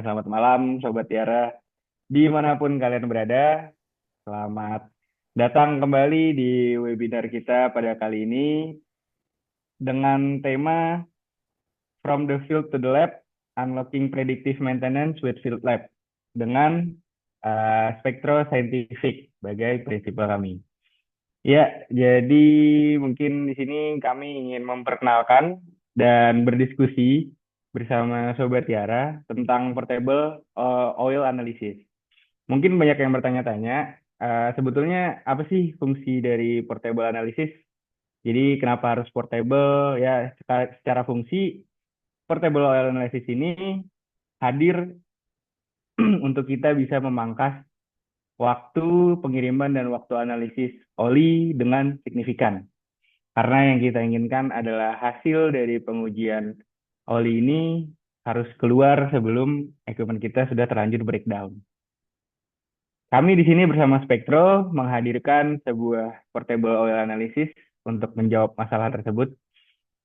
dan selamat malam Sobat Tiara. Dimanapun kalian berada, selamat datang kembali di webinar kita pada kali ini dengan tema From the Field to the Lab, Unlocking Predictive Maintenance with FieldLab dengan Spectro Scientific sebagai prinsipal kami. Ya, jadi mungkin di sini kami ingin memperkenalkan dan berdiskusi bersama Sobat Tiara tentang portable oil analysis. Mungkin banyak yang bertanya-tanya, sebetulnya apa sih fungsi dari portable analysis? Jadi kenapa harus portable? Ya, secara fungsi, portable oil analysis ini hadir untuk kita bisa memangkas waktu pengiriman dan waktu analisis oli dengan signifikan. Karena yang kita inginkan adalah hasil dari pengujian oli ini harus keluar sebelum equipment kita sudah terlanjur breakdown. Kami di sini bersama Spectro menghadirkan sebuah portable oil analysis untuk menjawab masalah tersebut.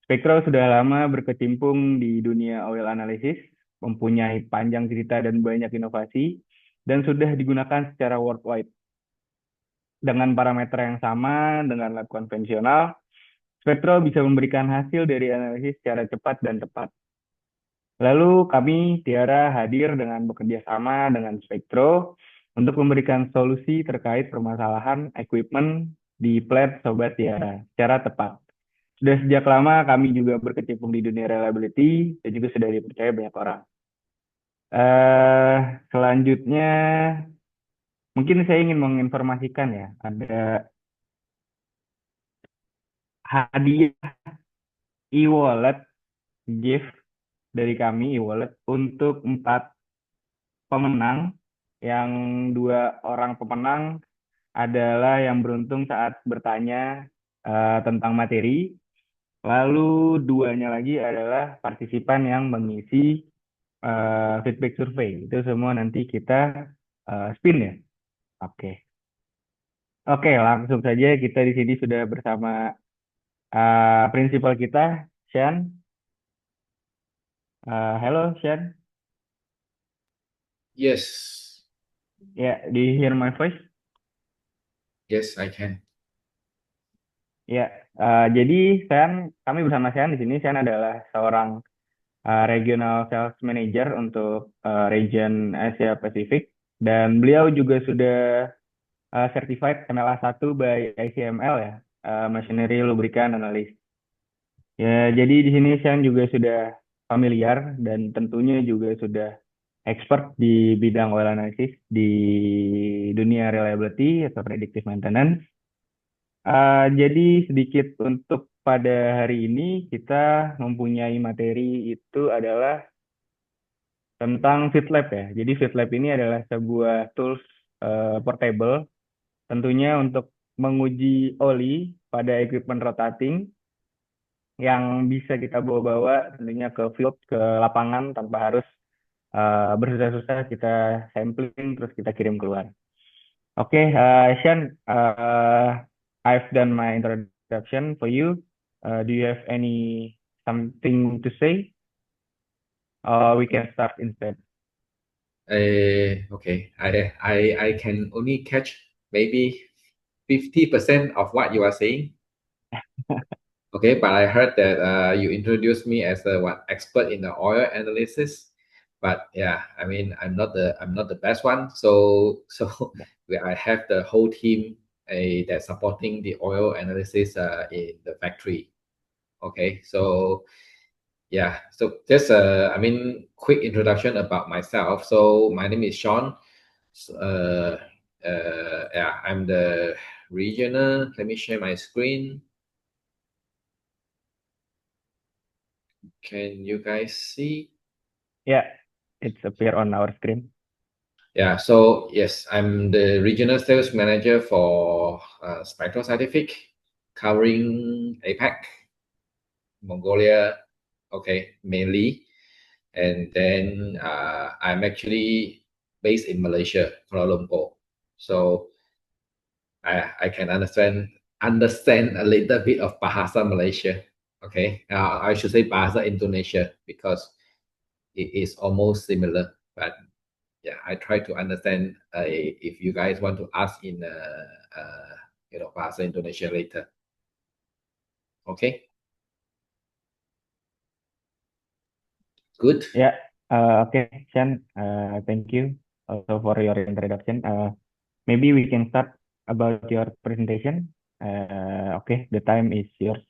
Spectro sudah lama berkecimpung di dunia oil analysis, mempunyai panjang cerita dan banyak inovasi, dan sudah digunakan secara worldwide. Dengan parameter yang sama dengan lab konvensional, Spectro bisa memberikan hasil dari analisis secara cepat dan tepat. Lalu kami, Tiara, hadir dengan bekerja sama dengan Spectro untuk memberikan solusi terkait permasalahan equipment di plat Sobat Tiara secara tepat. Sudah sejak lama kami juga berkecimpung di dunia reliability dan juga sudah dipercaya banyak orang. Selanjutnya, mungkin saya ingin menginformasikan ya, ada hadiah e-wallet gift dari kami e-wallet untuk 4 pemenang. Yang 2 orang pemenang adalah yang beruntung saat bertanya tentang materi. Lalu 2-nya lagi adalah partisipan yang mengisi feedback survei. Itu semua nanti kita spin ya. Oke. Oke, langsung saja kita di sini sudah bersama prinsipal kita, Sean. Hello, Sean. Yes, Yeah, do you hear my voice? yes, I can. Ya, jadi kami bersama Sean di sini. Sean adalah seorang regional sales manager untuk region Asia Pacific dan beliau juga sudah certified MLA 1 by ICML ya, Machinery Lubricant Analyst. Ya, jadi di sini Sean juga sudah familiar dan tentunya juga sudah expert di bidang oil analysis di dunia reliability atau predictive maintenance. Jadi sedikit untuk pada hari ini kita mempunyai materi itu adalah tentang FieldLab ya. Jadi FieldLab ini adalah sebuah tools portable tentunya untuk menguji oli pada equipment rotating yang bisa kita bawa-bawa tentunya ke field, ke lapangan tanpa harus bersusah-susah kita sampling terus kita kirim keluar. Oke, Sean, I've done my introduction for you. Do you have any something to say? We can start instead. Okay, I can only catch maybe 50% of what you are saying. Okay, but I heard that you introduced me as a expert in the oil analysis. But yeah, I mean I'm not the best one. So I have the whole team that's supporting the oil analysis in the factory. Okay, so yeah, so just I mean quick introduction about myself. So my name is Sean. Yeah, I'm the regional. Let me share my screen. Can you guys see? Yeah, it's appear on our screen. Yeah, so yes, I'm the regional sales manager for Spectro Scientific, covering APAC, Mongolia, okay, mainly. And then I'm actually based in Malaysia, Kuala Lumpur. So I can understand a little bit of Bahasa Malaysia. Okay, I should say Bahasa Indonesia because it is almost similar. but yeah, I try to understand if you guys want to ask in Bahasa Indonesia later. Okay, good. Yeah. Okay, Chan. Thank you also for your introduction. Maybe we can start about your presentation. Okay, the time is yours.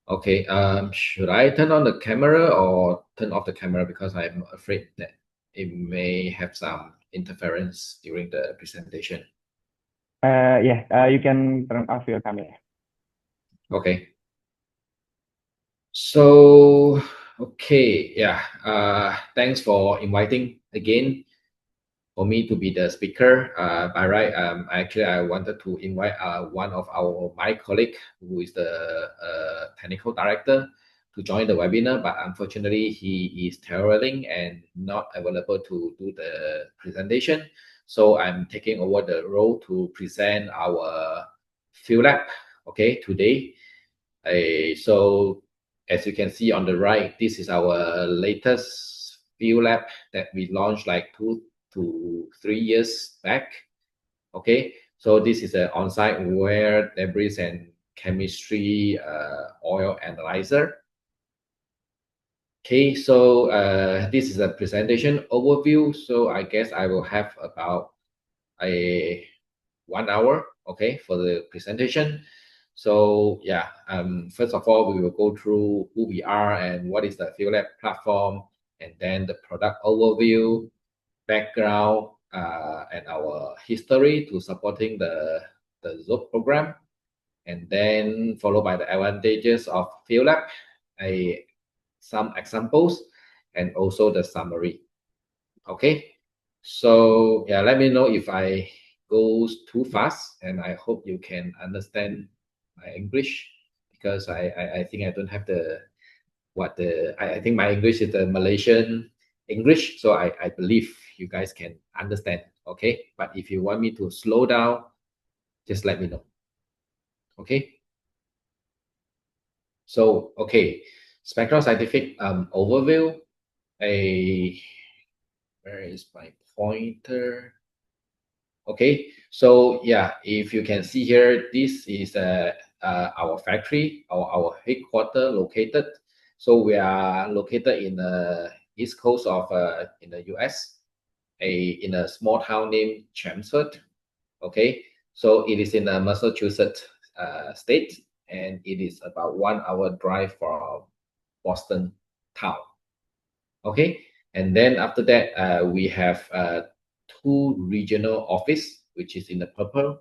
Okay, should I turn on the camera or turn off the camera, because I'm afraid that it may have some interference during the presentation. Yeah, you can turn off your camera. Okay. So, okay, yeah. Thanks for inviting again for me to be the speaker. By right, actually, I wanted to invite one of my colleague who is the technical director to join the webinar, but unfortunately, he is traveling and not available to do the presentation. So I'm taking over the role to present our FieldLab, okay, today. So as you can see on the right, this is our latest FieldLab that we launched like 2 to 3 years back. Okay, so this is an on-site where debris and chemistry oil analyzer. Okay, so this is a presentation overview. So I guess I will have about a 1 hour, okay, for the presentation. So yeah, first of all, we will go through who we are and what is the FieldLab platform, and then the product overview, background, and our history to supporting the ZOP program, and then followed by the advantages of FieldLab, some examples, and also the summary. Okay, so yeah, let me know if I goes too fast, and I hope you can understand my English, because I think I don't have I think my English is the Malaysian English, so I believe you guys can understand. Okay, but if you want me to slow down, just let me know. Okay, so okay, Spectro Scientific overview. Where is my pointer? Okay, so yeah, if you can see here, this is our factory, our headquarter located. So we are located in the east coast of in the US, in a small town named Chelmsford. Okay, so it is in the Massachusetts state, and it is about 1 hour drive from Boston town. Okay, and then after that, we have two regional office, which is in the purple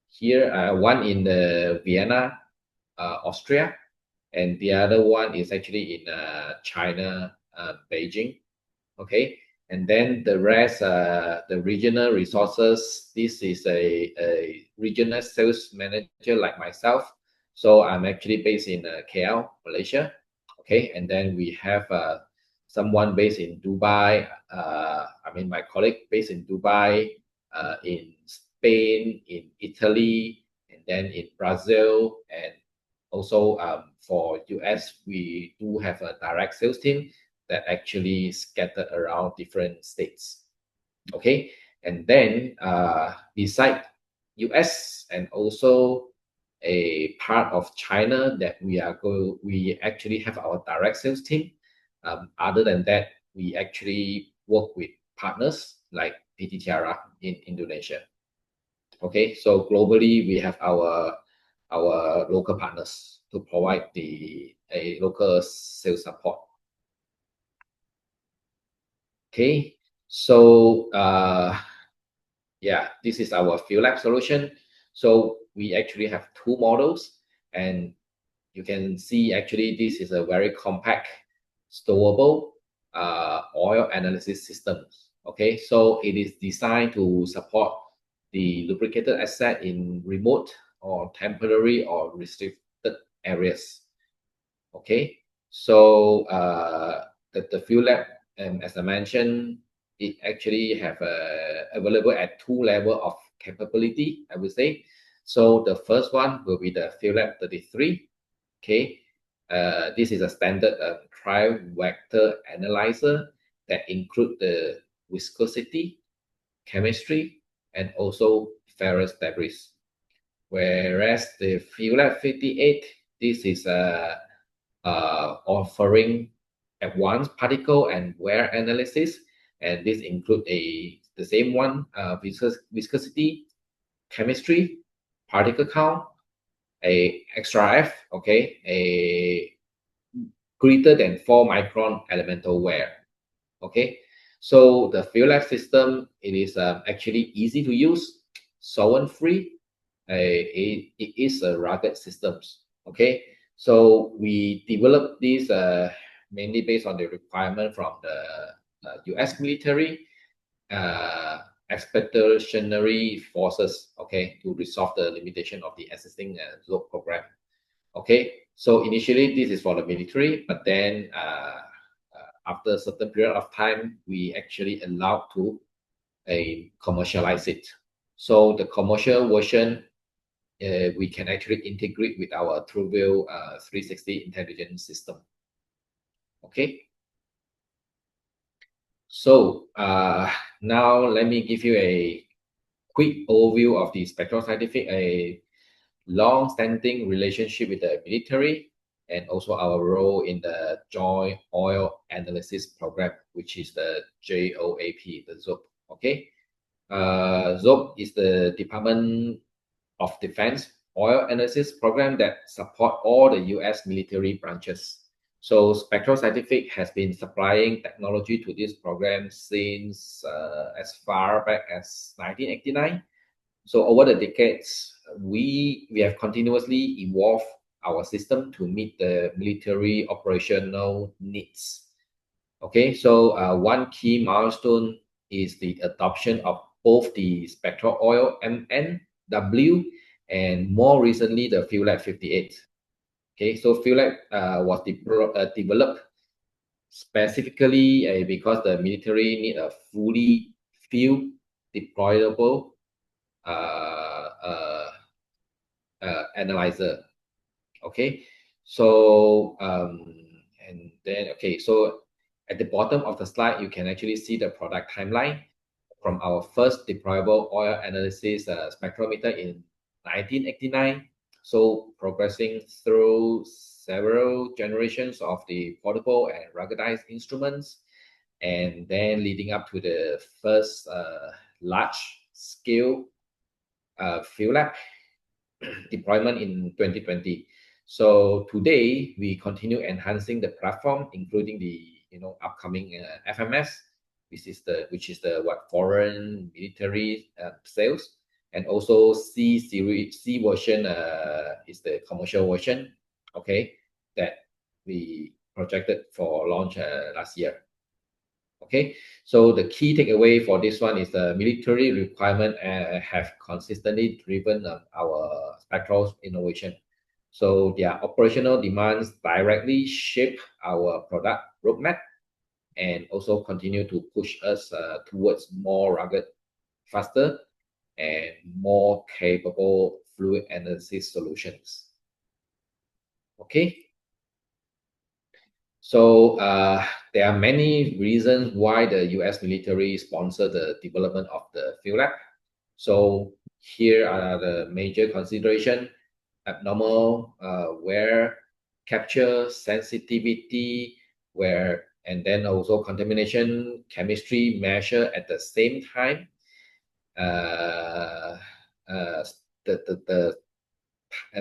here, one in the Vienna, Austria, and the other one is actually in China, Beijing. Okay, and then the rest, the regional resources, this is a regional sales manager like myself, so I'm actually based in KL, Malaysia. Okay, and then we have someone based in Dubai. I mean, my colleague based in Dubai, in Spain, in Italy, and then in Brazil, and also for US, we do have a direct sales team that actually scattered around different states. Okay, and then beside US and also a part of China that we actually have our direct sales team. Other than that, we actually work with partners like PT Tiara in Indonesia. Okay, so globally we have our local partners to provide a local sales support. Okay, so yeah, this is our FieldLab solution. So we actually have two models, and you can see actually this is a very compact, stowable oil analysis system. Okay, so it is designed to support the lubricated asset in remote or temporary or restricted areas. Okay, so the FieldLab, as I mentioned, it actually have available at two level of capability, I would say. So the first one will be the FieldLab 33. Okay, this is a standard tri-vector analyzer that include the viscosity, chemistry, and also ferrous debris. Whereas the FieldLab 58, this is offering advanced particle and wear analysis, and this include the same one, viscosity, chemistry, particle count, a extra F, okay, a greater than 4 micron elemental wear. Okay, so the FieldLab system, it is actually easy to use, solvent free. It is a rugged systems. Okay, so we developed this mainly based on the requirement from the US military expeditionary forces, okay, to resolve the limitation of the existing ZOB program. Okay, so initially this is for the military, but then after a certain period of time, we actually allowed to commercialize it. So the commercial version, we can actually integrate with our TrueView 360 intelligence system. Okay. So now let me give you a quick overview of the Spectro Scientific, a long-standing relationship with the military, and also our role in the Joint Oil Analysis Program, which is the JOAP, the ZOP. Okay, ZOP is the Department of Defense Oil Analysis Program that support all the US military branches. So Spectro Scientific has been supplying technology to this program since as far back as 1989. So over the decades, we have continuously evolved our system to meet the military operational needs. Okay, so one key milestone is the adoption of both the Spectral Oil MNW and more recently the FieldLab 58. Okay, so FieldLab was developed specifically because the military need a fully field deployable analyzer. Okay, so and then okay, so at the bottom of the slide you can actually see the product timeline from our first deployable oil analysis spectrometer in 1989. So progressing through several generations of the portable and ruggedized instruments, and then leading up to the first large scale FieldLab deployment in 2020. So today we continue enhancing the platform, including the upcoming FMS, which is the foreign military sales, and also C series C version is the commercial version. Okay, that we projected for launch last year. Okay, so the key takeaway for this one is the military requirement have consistently driven our spectral innovation. So their operational demands directly shape our product roadmap and also continue to push us towards more rugged, faster, and more capable fluid analysis solutions. Okay. So there are many reasons why the US military sponsored the development of the FieldLab. So here are the major consideration: abnormal wear capture, sensitivity, wear, and then also contamination chemistry measure at the same time. The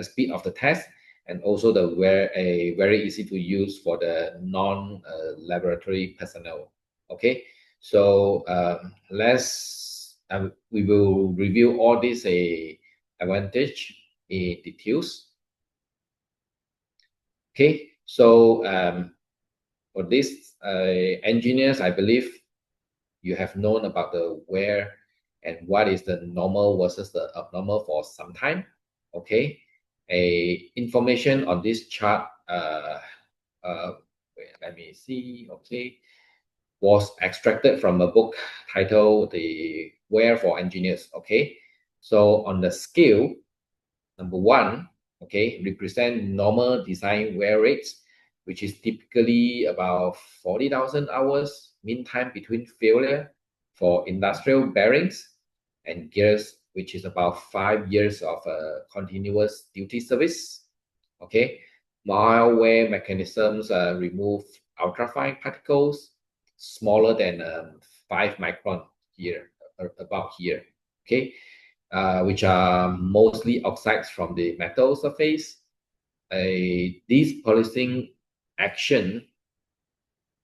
speed of the test, and also a very easy to use for the non-laboratory personnel. Okay, so we will review all these advantage in details. Okay, so for this engineers, I believe you have known about the wear and what is the normal versus the abnormal for some time. Okay, information on this chart let me see. Okay, was extracted from a book titled The Wear for Engineers. Okay, so on the scale, number 1, okay, represent normal design wear rates, which is typically about 40,000 hours mean time between failure for industrial bearings, and gears, which is about 5 years of continuous duty service. Okay, mild wear mechanisms remove ultrafine particles smaller than 5 micron here, about here. Okay, which are mostly oxides from the metal surface. These policing action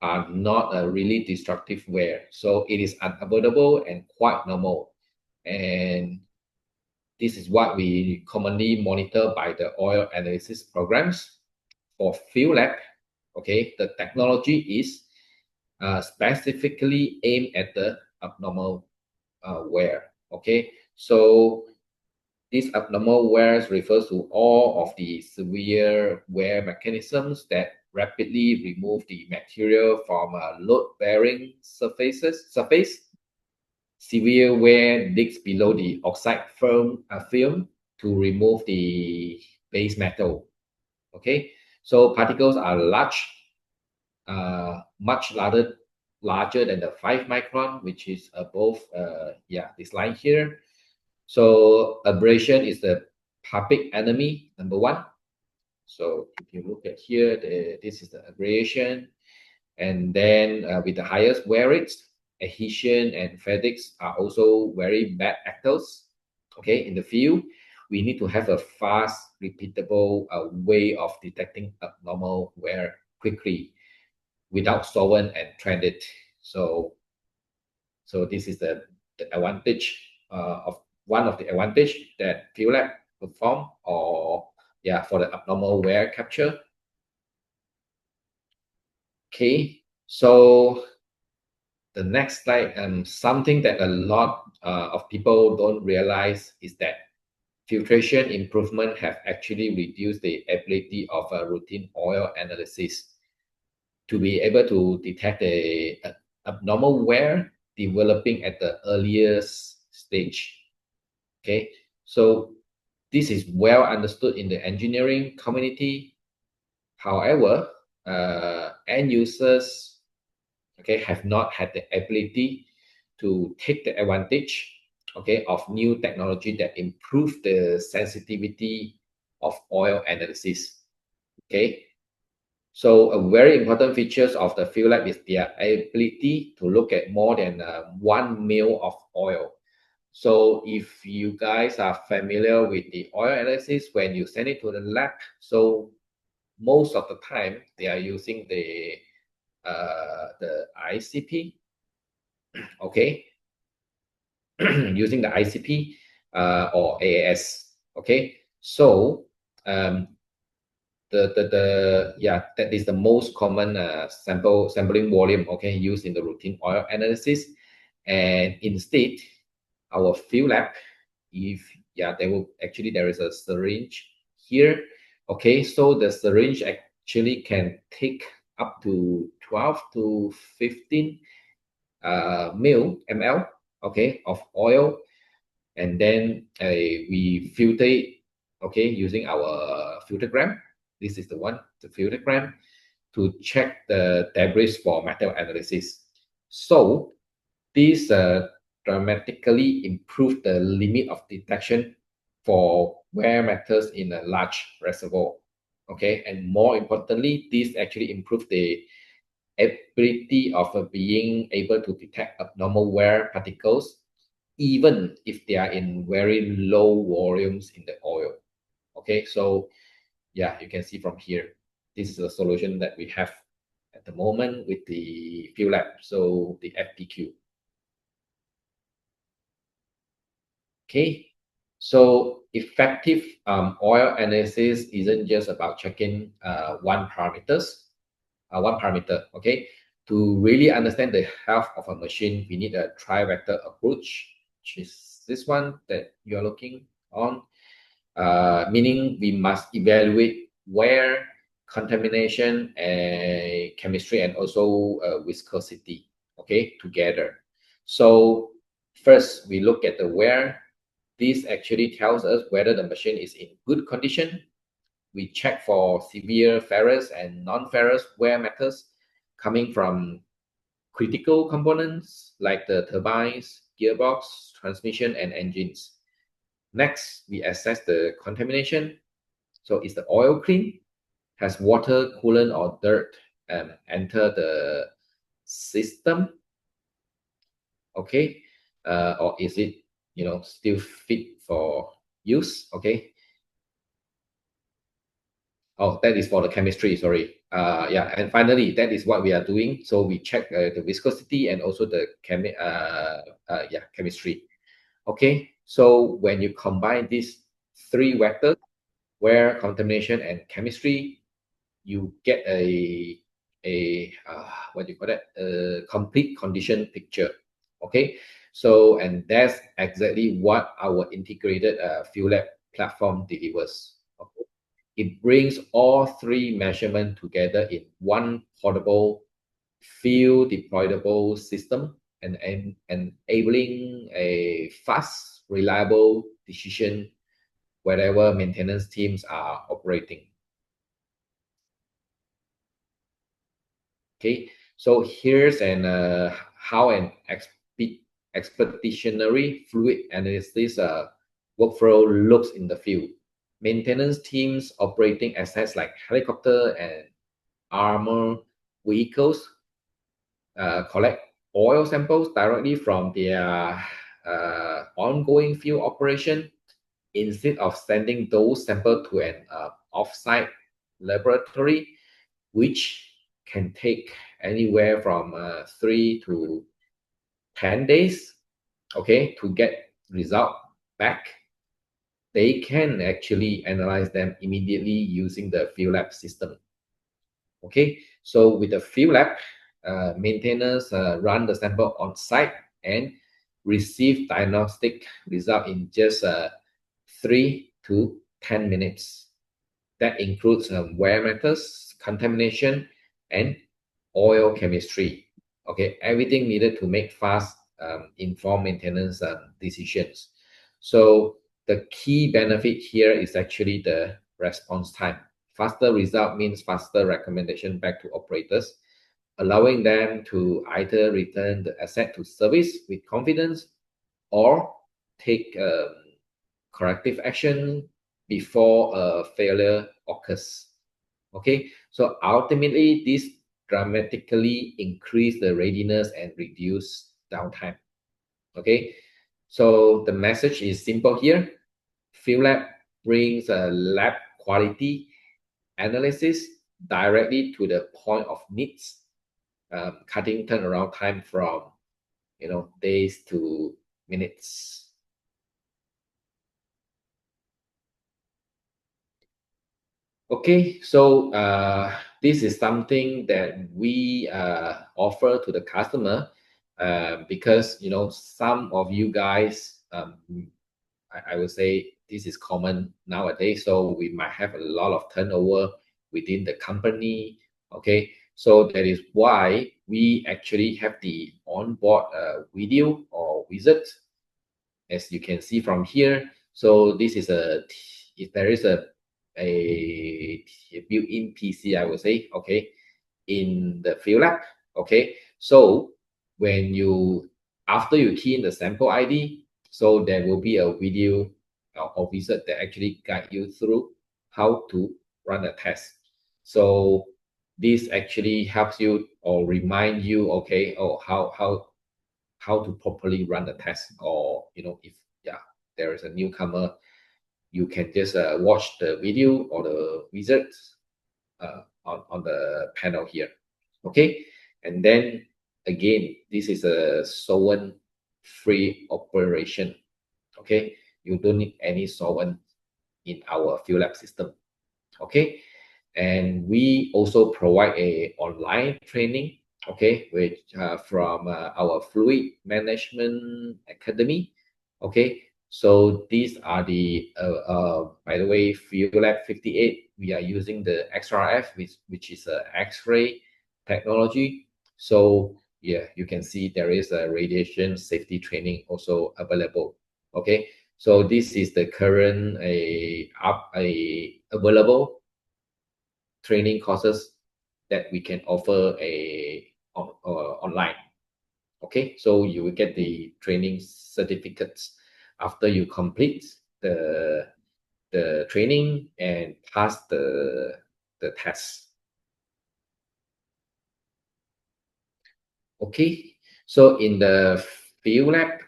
are not a really destructive wear, so it is unavoidable and quite normal. And this is what we commonly monitor by the oil analysis programs. For FieldLab, okay, the technology is specifically aimed at the abnormal wear. Okay, so these abnormal wears refers to all of the severe wear mechanisms that rapidly remove the material from a load-bearing surface. Severe wear digs below the oxide film to remove the base metal. Okay, so particles are much larger than the 5 micron, which is above this line here. So abrasion is the public enemy number one. So if you look at here, this is the abrasion, and then with the highest wear rates, adhesion and fatigue are also very bad actors. Okay, in the field, we need to have a fast, repeatable way of detecting abnormal wear quickly without solvent and trend it. So this is the advantage of one of the advantage that FieldLab perform, or for the abnormal wear capture. Okay, so the next slide, something that a lot of people don't realize is that filtration improvement have actually reduced the ability of a routine oil analysis to be able to detect a abnormal wear developing at the earliest stage. Okay, so this is well understood in the engineering community. However, end users, okay, have not had the ability to take the advantage, okay, of new technology that improve the sensitivity of oil analysis. Okay, so a very important features of the FieldLab is their ability to look at more than 1 mil of oil. So if you guys are familiar with the oil analysis, when you send it to the lab, so most of the time they are using the ICP, okay, using the ICP or AAS, okay. So that is the most common sampling volume, okay, used in the routine oil analysis. And instead, our FieldLab, there is a syringe here, okay. So the syringe actually can take up to 12 to 15 ml, okay, of oil, and then we filter it, okay, using our filtergram. This is the one, the filtergram, to check the debris for metal analysis. So this dramatically improve the limit of detection for wear metals in a large reservoir. Okay, and more importantly, this actually improve the ability of being able to detect abnormal wear particles, even if they are in very low volumes in the oil. Okay, so you can see from here, this is a solution that we have at the moment with the FieldLab, so the FPQ. Okay, so effective oil analysis isn't just about checking one parameter. Okay, to really understand the health of a machine, we need a tri-vector approach, which is this one that you're looking on, meaning we must evaluate wear, contamination, and chemistry, and also viscosity, okay, together. So first, we look at the wear. This actually tells us whether the machine is in good condition, we check for severe ferrous and non-ferrous wear matters coming from critical components like the turbines, gearbox, transmission, and engines. Next, we assess the contamination. So is the oil clean? Has water, coolant, or dirt enter the system? Okay, or is it still fit for use? Okay. Oh, that is for the chemistry. Sorry. Yeah, and finally, that is what we are doing. So we check the viscosity and also the chemistry. Okay. So when you combine these three vectors, where contamination and chemistry, you get a what do you call that? A complete condition picture. Okay. So and that's exactly what our integrated FieldLab platform delivers. Okay. It brings all three measurements together in one portable field deployable system and enabling a fast, reliable decision wherever maintenance teams are operating. Okay, so here's how an expeditionary fluid analysis workflow looks in the field. Maintenance teams operating assets like helicopter and armor vehicles collect oil samples directly from their ongoing field operation instead of sending those samples to an off-site laboratory, which can take anywhere from 3 to 10 days, okay, to get result back. They can actually analyze them immediately using the FieldLab system. Okay, so with the FieldLab, maintainers run the sample on site and receive diagnostic result in just 3 to 10 minutes. That includes wear matters, contamination, and oil chemistry. Okay, everything needed to make fast, informed maintenance decisions. So the key benefit here is actually the response time. Faster result means faster recommendation back to operators, allowing them to either return the asset to service with confidence or take corrective action before a failure occurs. Okay, so ultimately this dramatically increase the readiness and reduce downtime. Okay, so the message is simple here. FieldLab brings a lab quality analysis directly to the point of needs, cutting turnaround time from days to minutes. Okay, so this is something that we offer to the customer because some of you guys, I would say this is common nowadays. So we might have a lot of turnover within the company. Okay, so that is why we actually have the onboard video or wizard, as you can see from here. So this is if there is a built-in PC, I would say, okay, in the FieldLab. Okay, so when after you key in the sample ID, so there will be a video or wizard that actually guide you through how to run a test. So this actually helps you or remind you, okay, how to properly run the test, or if there is a newcomer, you can just watch the video or the wizard on the panel here. Okay, and then again, this is a solvent free operation. Okay, you don't need any solvent in our FieldLab system. Okay, and we also provide a online training, okay, which from our fluid management academy. Okay, so these are the by the way, FieldLab 58, we are using the XRF, which is a X-ray technology. So yeah, you can see there is a radiation safety training also available. Okay, so this is the current available training courses that we can offer online. Okay, so you will get the training certificates after you complete the training and pass the test. Okay, so in the FieldLab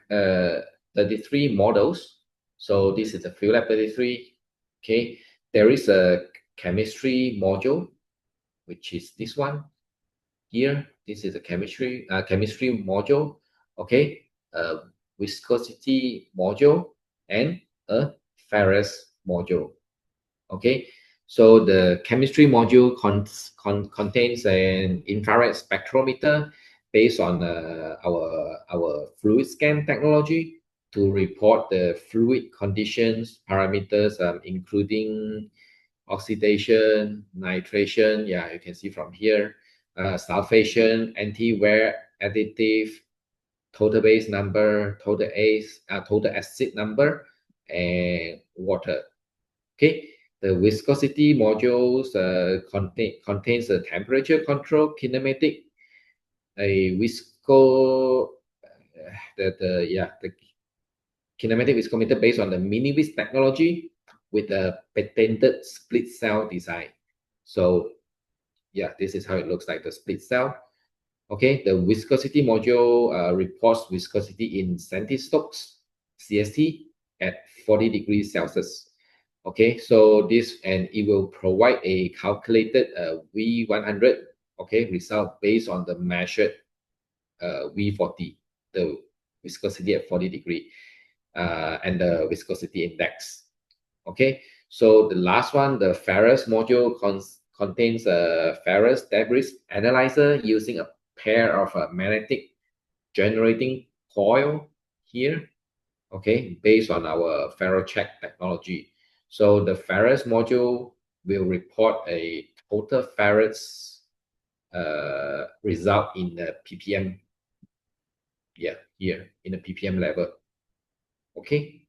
33 models, so this is the FieldLab 33. Okay, there is a chemistry module, which is this one here. This is a chemistry module. Okay, a viscosity module and a ferrous module. Okay, so the chemistry module contains an infrared spectrometer based on our fluid scan technology to report the fluid conditions parameters, including oxidation, nitration. Yeah, you can see from here, sulfation, anti-wear additive, total base number, total acid number, and water. Okay, the viscosity modules contains a temperature control kinematic, a the kinematic viscometer based on the mini-vis technology with a patented split cell design. So yeah, this is how it looks like, the split cell. Okay, the viscosity module reports viscosity in centistokes CST at 40 degrees Celsius. Okay, so this, and it will provide a calculated V100, okay, result based on the measured V40, the viscosity at 40 degree, and the viscosity index. Okay, so the last one, the ferrous module contains a ferrous debris analyzer using a pair of a magnetic generating coil here, okay, based on our ferrocheck technology. So the ferrous module will report a total ferrous result in the ppm. Yeah, here in the ppm level. Okay.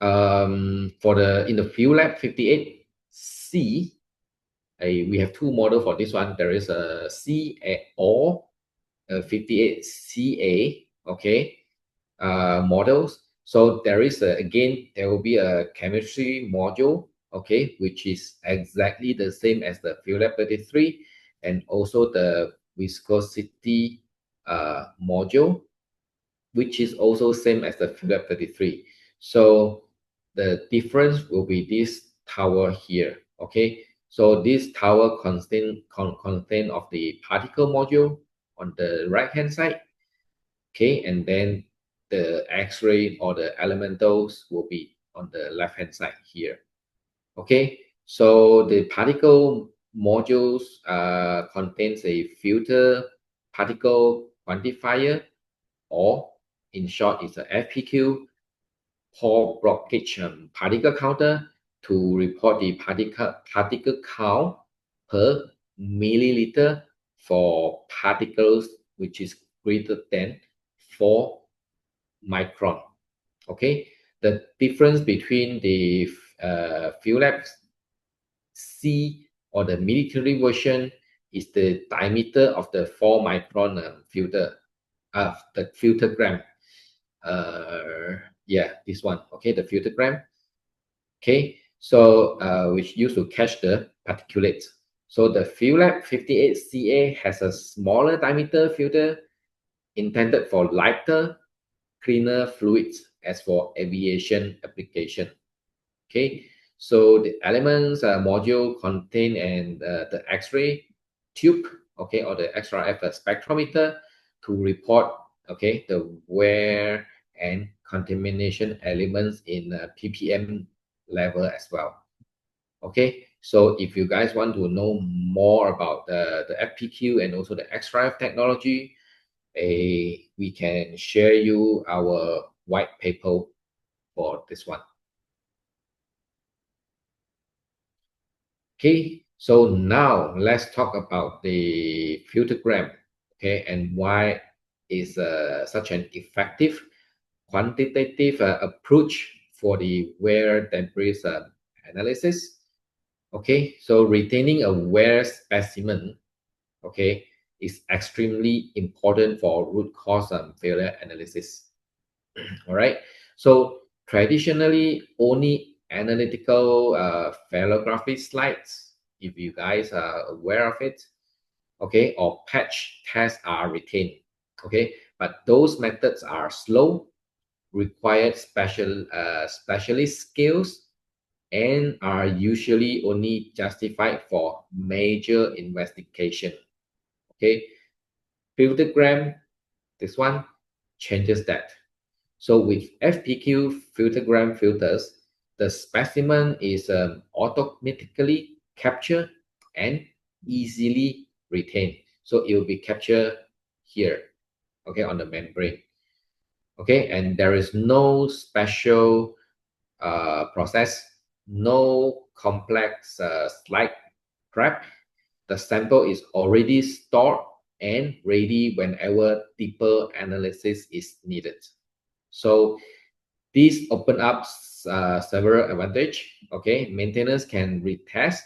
For in the FieldLab 58C, we have two models for this one. There is a C or a 58CA, okay, models. So there is again, there will be a chemistry module, okay, which is exactly the same as the FieldLab 33, and also the viscosity module, which is also same as the FieldLab 33. So the difference will be this tower here, okay. So this tower contain of the particle module on the right hand side, okay, and then the X-ray or the elementals will be on the left hand side here. Okay, so the particle modules contains a filter particle quantifier, or in short, it's a FPQ, pore blockage particle counter, to report the particle count per milliliter for particles which is greater than 4 micron. Okay, the difference between the FieldLab C or the military version is the diameter of the 4 micron filter, the filtergram. Yeah, this one. Okay, the filtergram. Okay, so which used to catch the particulates. So the FieldLab 58CA has a smaller diameter filter intended for lighter, cleaner fluids as for aviation application. Okay, so the elements module contain and the X-ray tube, okay, or the XRF spectrometer to report, okay, the wear and contamination elements in ppm level as well. Okay, so if you guys want to know more about the FPQ and also the XRF technology, we can share you our white paper for this one. Okay, so now let's talk about the filtergram, okay, and why is such an effective quantitative approach for the wear debris analysis. Okay, so retaining a wear specimen, okay, is extremely important for root cause failure analysis. All right, so traditionally only analytical phyllography slides, if you guys are aware of it, okay, or patch tests are retained, okay, but those methods are slow, required specialist skills, and are usually only justified for major investigation. Okay, filtergram, this one changes that. So with FPQ filtergram filters, the specimen is automatically captured and easily retained. So it will be captured here, okay, on the membrane. Okay, and there is no special process, no complex slide prep. The sample is already stored and ready whenever deeper analysis is needed. So this open up several advantages. Okay, maintenance can retest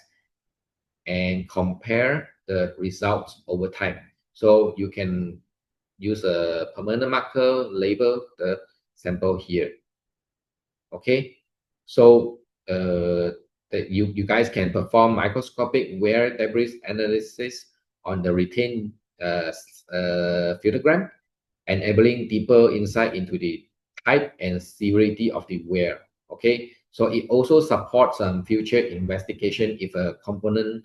and compare the results over time. So you can use a permanent marker, label the sample here. Okay, so you guys can perform microscopic wear debris analysis on the retained filtergram, enabling deeper insight into the type and severity of the wear. Okay, so it also supports future investigation if a component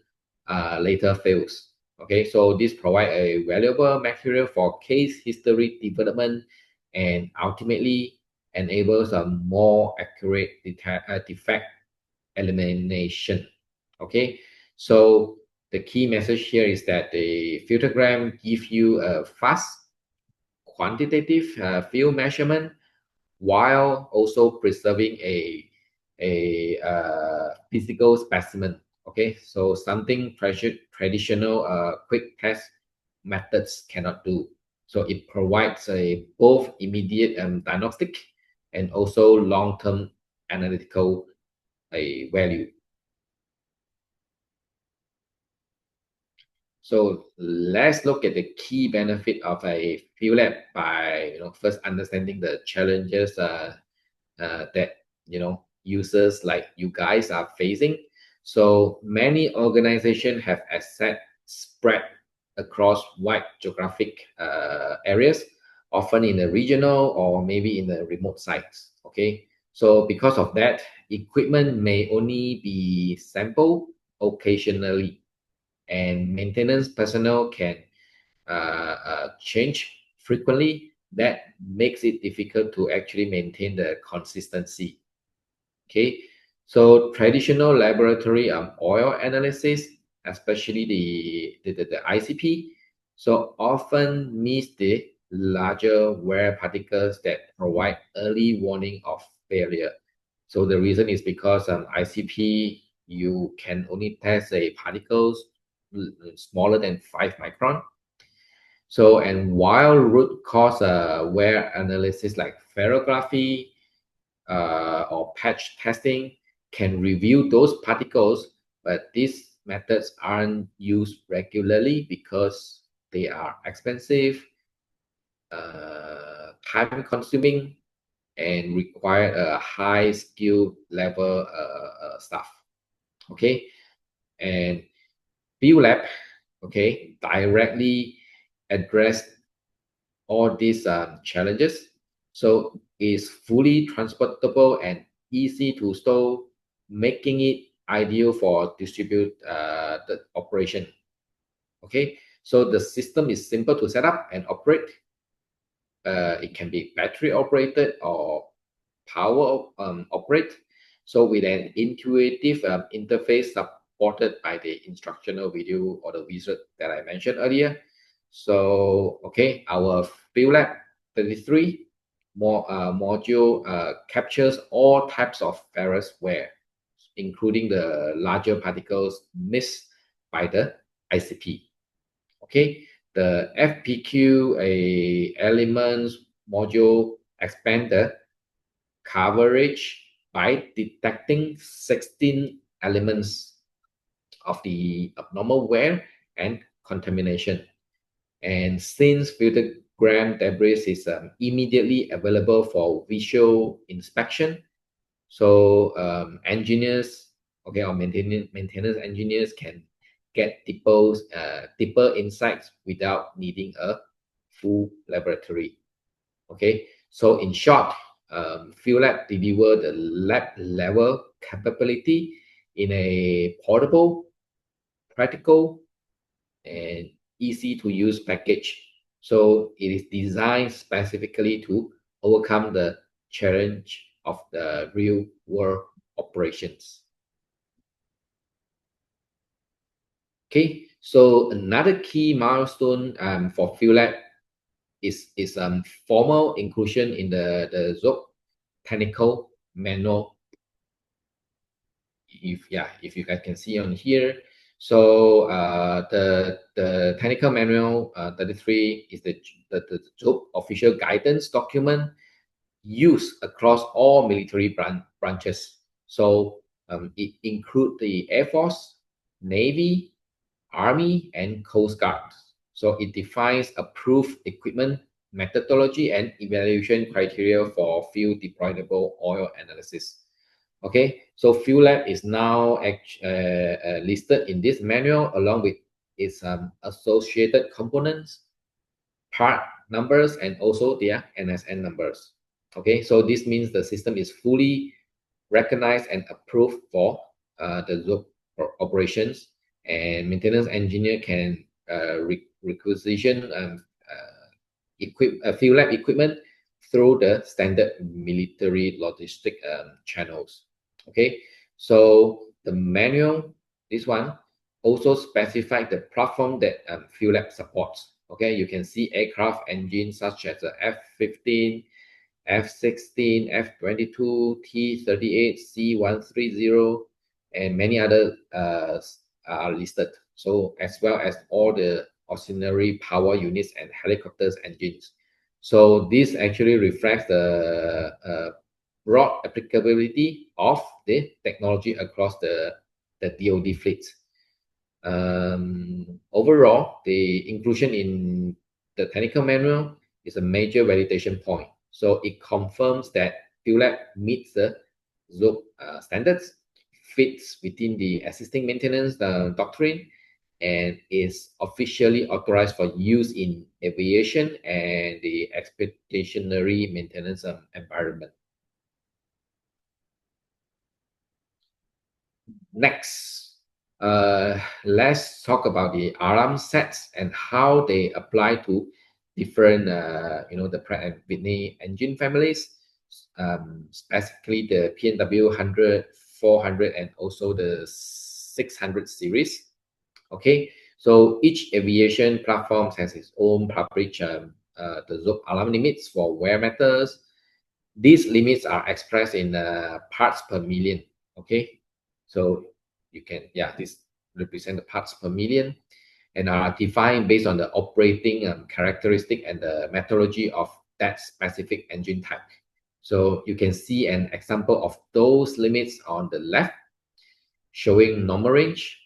later fails. Okay, so this provide a valuable material for case history development and ultimately enables a more accurate defect elimination. Okay, so the key message here is that the filtergram gives you a fast quantitative field measurement while also preserving a physical specimen. Okay, so something traditional quick test methods cannot do. So it provides a both immediate diagnostic and also long-term analytical value. So let's look at the key benefit of a FieldLab by first understanding the challenges that users like you guys are facing. So many organizations have assets spread across wide geographic areas, often in the regional or maybe in the remote sites. Okay, so because of that, equipment may only be sampled occasionally, and maintenance personnel can change frequently. That makes it difficult to actually maintain the consistency. Okay, so traditional laboratory oil analysis, especially the ICP, so often miss the larger wear particles that provide early warning of failure. So the reason is because ICP, you can only test particles smaller than 5 micron. So, and while root cause wear analysis like ferrography or patch testing can review those particles, but these methods aren't used regularly because they are expensive, time consuming, and require a high skill level staff. Okay, and FieldLab, okay, directly address all these challenges. So it's fully transportable and easy to store, making it ideal for distribute the operation. Okay, so the system is simple to set up and operate. It can be battery operated or power operate. So with an intuitive interface supported by the instructional video or the wizard that I mentioned earlier. So, okay, our FieldLab 33 module captures all types of ferrous wear, including the larger particles missed by the ICP. Okay, the FPQ elements module expand the coverage by detecting 16 elements of the abnormal wear and contamination. And since filtergram debris is immediately available for visual inspection, so engineers, okay, or maintenance engineers can get deeper insights without needing a full laboratory. Okay, so in short, FieldLab deliver the lab level capability in a portable, practical, and easy to use package. So it is designed specifically to overcome the challenge of the real world operations. Okay, so another key milestone for FieldLab is formal inclusion in the ZOP technical manual. If you guys can see on here. So the technical manual 33 is the ZOP official guidance document used across all military branches. So it includes the Air Force, Navy, Army, and Coast Guard. So it defines approved equipment, methodology, and evaluation criteria for field deployable oil analysis. Okay, so FieldLab is now listed in this manual along with its associated components, part numbers, and also their NSN numbers. Okay, so this means the system is fully recognized and approved for the ZOP operations, and maintenance engineer can requisition FieldLab equipment through the standard military logistic channels. Okay, so the manual, this one, also specified the platform that FieldLab supports. Okay, you can see aircraft engines such as the F-15, F-16, F-22, T-38, C-130, and many other are listed. So as well as all the auxiliary power units and helicopters engines. So this actually reflects the broad applicability of the technology across the DoD fleet. Overall, the inclusion in the technical manual is a major validation point. So it confirms that FieldLab meets the ZOP standards, fits within the existing maintenance doctrine, and is officially authorized for use in aviation and the expeditionary maintenance environment. Next, let's talk about the alarm sets and how they apply to different, the Pratt and Whitney engine families, specifically the P&W 100, 400, and also the 600 series. Okay, so each aviation platform has its own published the ZOP alarm limits for wear matters. These limits are expressed in parts per million. Okay, so you can, this represent the parts per million and are defined based on the operating characteristic and the methodology of that specific engine type. So you can see an example of those limits on the left, showing normal range,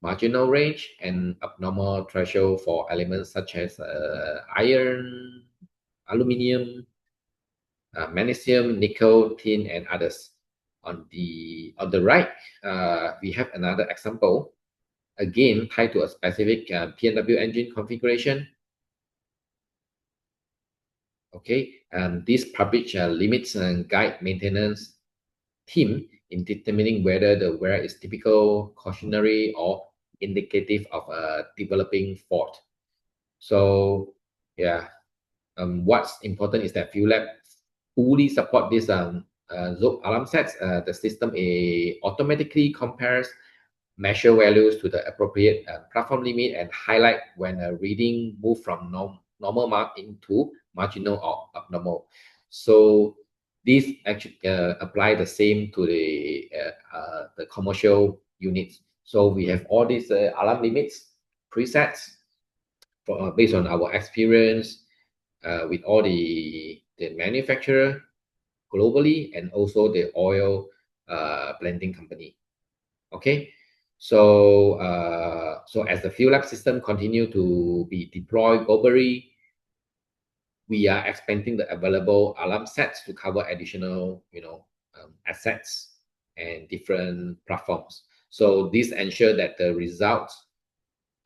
marginal range, and abnormal threshold for elements such as iron, aluminium, magnesium, nickel, tin, and others. On the right, we have another example, again tied to a specific P&W engine configuration. Okay, this published limits and guide maintenance team in determining whether the wear is typical, cautionary, or indicative of a developing fault. So what's important is that FieldLab fully support this ZOP alarm sets. The system automatically compares measure values to the appropriate platform limit and highlight when a reading move from normal mark into marginal or abnormal. So this actually apply the same to the commercial units. So we have all these alarm limits presets for, based on our experience with all the manufacturer globally, and also the oil blending company. Okay, so as the FieldLab system continue to be deployed globally, we are expanding the available alarm sets to cover additional, assets and different platforms. So this ensure that the results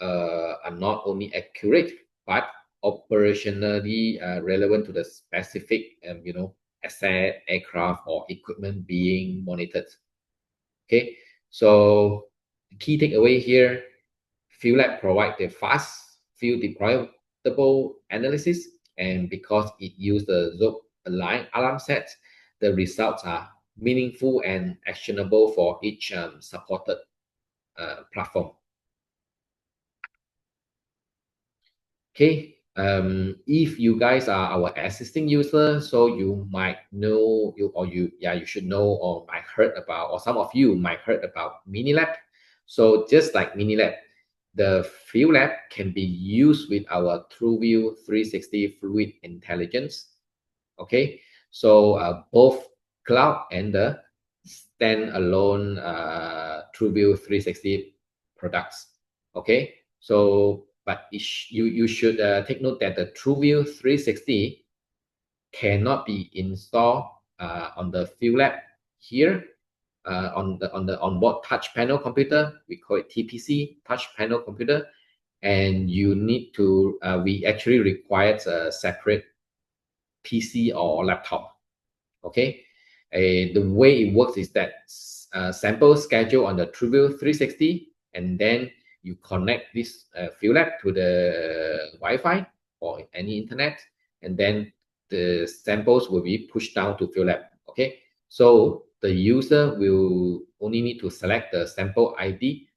are not only accurate but operationally relevant to the specific, asset, aircraft, or equipment being monitored. Okay, so the key takeaway here: FieldLab provide the fast, field deployable analysis, and because it uses the ZOP aligned alarm set, the results are meaningful and actionable for each supported platform. Okay, if you guys are our existing user, so you might know you should know or might heard about, or some of you might heard about MiniLab. So just like MiniLab, the FieldLab can be used with our TrueView 360 Fluid Intelligence. Okay, so both cloud and the standalone TrueView 360 products. Okay, so but you should take note that the TrueView 360 cannot be installed on the FieldLab here on the onboard touch panel computer. We call it TPC, touch panel computer, and you need to we actually require a separate PC or laptop. Okay, the way it works is that sample schedule on the TrueView 360, and then you connect this FieldLab to the Wi-Fi or any internet, and then the samples will be pushed down to FieldLab. Okay, so the user will only need to select the sample ID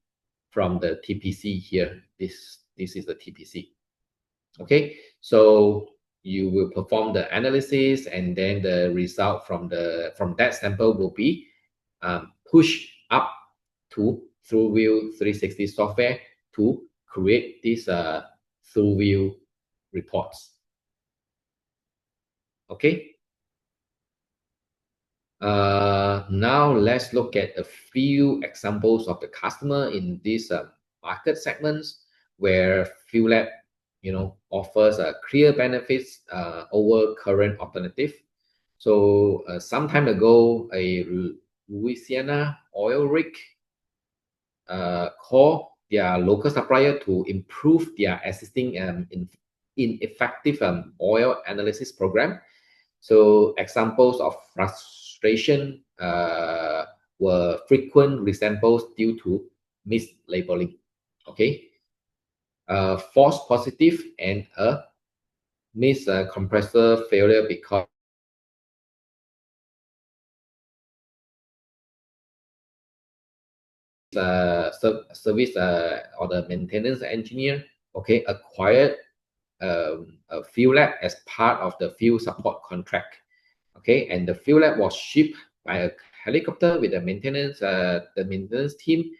from the TPC here. This is the TPC. Okay, so you will perform the analysis, and then the result from that sample will be pushed up to TrueView 360 software to create these TrueView reports. Okay. Now let's look at a few examples of the customer in these market segments where FieldLab offers clear benefits over current alternative. So some time ago, a Louisiana oil rig called their local supplier to improve their existing ineffective oil analysis program. So examples of frustration were frequent resamples due to mislabeling. Okay. False positive and a compressor failure because service or the maintenance engineer acquired a FieldLab as part of the field support contract. Okay, and the FieldLab was shipped by a helicopter with the maintenance team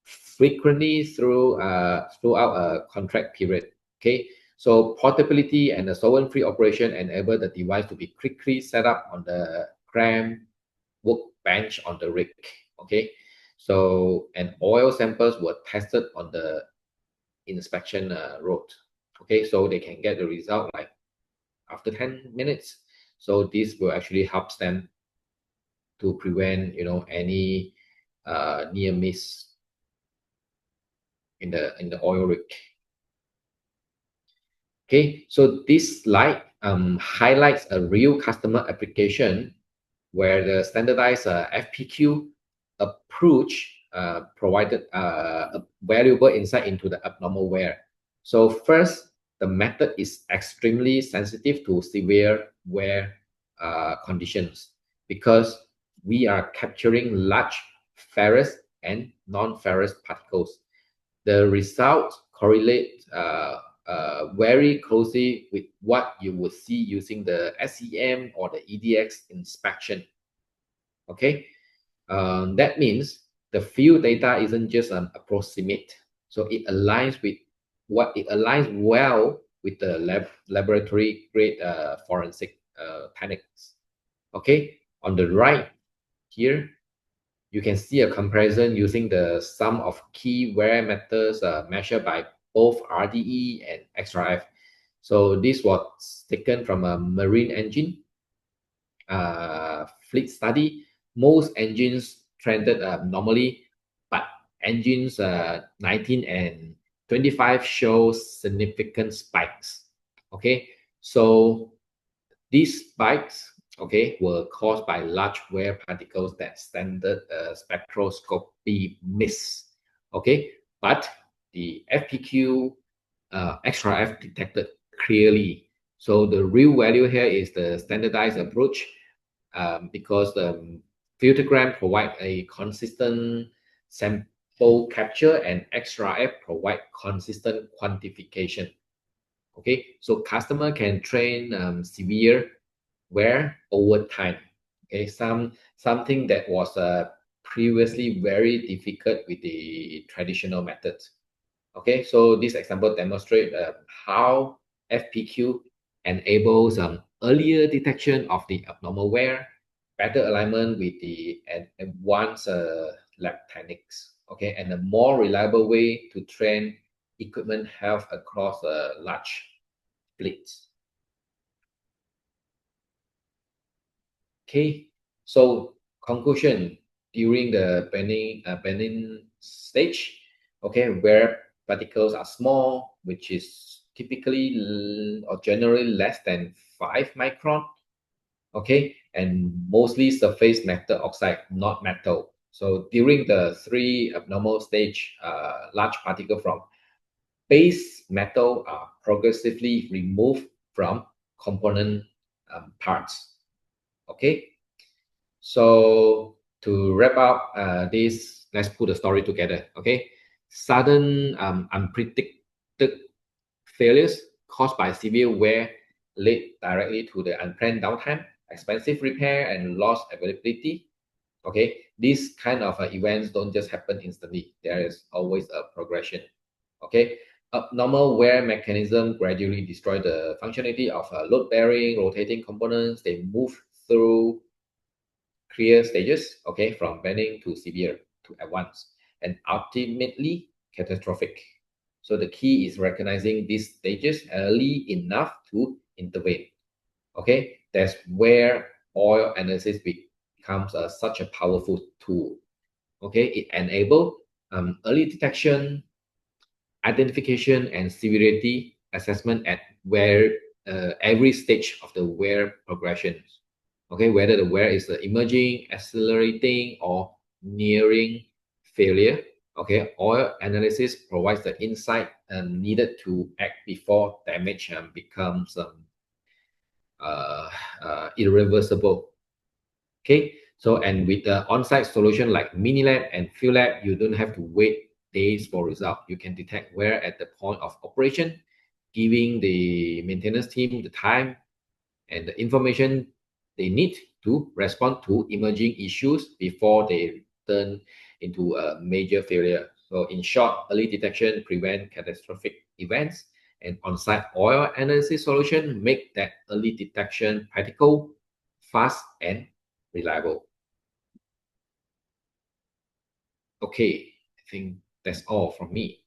frequently throughout a contract period. Okay, so portability and the solvent-free operation enable the device to be quickly set up on the cramped workbench on the rig. Okay, so and oil samples were tested on the inspection road. Okay, so they can get the result like after 10 minutes. So this will actually help them to prevent any near miss in the oil rig. Okay, so this slide highlights a real customer application where the standardized FPQ approach provided a valuable insight into the abnormal wear. So first, the method is extremely sensitive to severe wear conditions because we are capturing large ferrous and non-ferrous particles. The results correlate very closely with what you would see using the SEM or the EDX inspection. Okay, that means the field data isn't just approximate, so it aligns well with the laboratory grade forensic techniques. Okay, on the right here, you can see a comparison using the sum of key wear methods measured by both RDE and XRF. So this was taken from a marine engine fleet study. Most engines trended normally, but engines 19 and 25 show significant spikes. Okay, so these spikes, okay, were caused by large wear particles that standard spectroscopy miss. Okay, but the FPQ XRF detected clearly. So the real value here is the standardized approach because the filtergram provide a consistent sample capture and XRF provide consistent quantification. Okay, so customer can train severe wear over time. Okay, something that was previously very difficult with the traditional methods. Okay, so this example demonstrate how FPQ enables earlier detection of the abnormal wear, better alignment with the advanced lab techniques. Okay, and a more reliable way to train equipment health across large fleets. Okay, so conclusion during the bending stage, okay, where particles are small, which is typically or generally less than 5 micron, okay, and mostly surface metal oxide, not metal. So during the three abnormal stage, large particle from base metal are progressively removed from component parts. Okay, so to wrap up this, let's put a story together. Okay, sudden unpredicted failures caused by severe wear lead directly to the unplanned downtime, expensive repair, and lost availability. Okay, these kind of events don't just happen instantly. There is always a progression. Okay, abnormal wear mechanism gradually destroy the functionality of load-bearing rotating components. They move through clear stages, okay, from bending to severe to advanced, and ultimately catastrophic. So the key is recognizing these stages early enough to intervene. Okay, that's where oil analysis becomes such a powerful tool. Okay, it enables early detection, identification, and severity assessment at where every stage of the wear progression. Okay, whether the wear is emerging, accelerating, or nearing failure. Okay, oil analysis provides the insight needed to act before damage becomes irreversible. Okay, so and with the on-site solution like Minilab and FieldLab, you don't have to wait days for result. You can detect wear at the point of operation, giving the maintenance team the time and the information they need to respond to emerging issues before they turn into a major failure. So in short, early detection prevent catastrophic events, and on-site oil analysis solution make that early detection practical, fast, and reliable. Okay, I think that's all from me.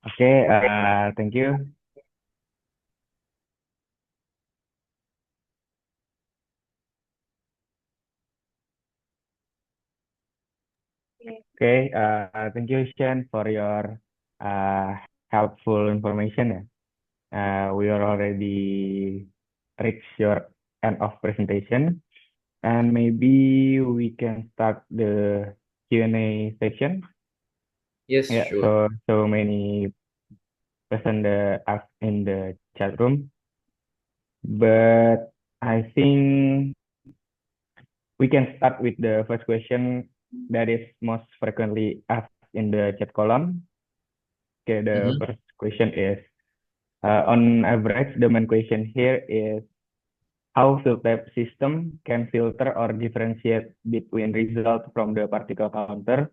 Okay, thank you. Okay, thank you, Shen, for your uh, helpful information. We are already reached your end of presentation, and maybe we can start the Q&A session. Yes, Yeah, sure. so many person ask in the chat room, but I think we can start with the first question that is most frequently asked in the chat column. Okay, the first question is, on average, the main question here is how FieldLab system can filter or differentiate between results from the particle counter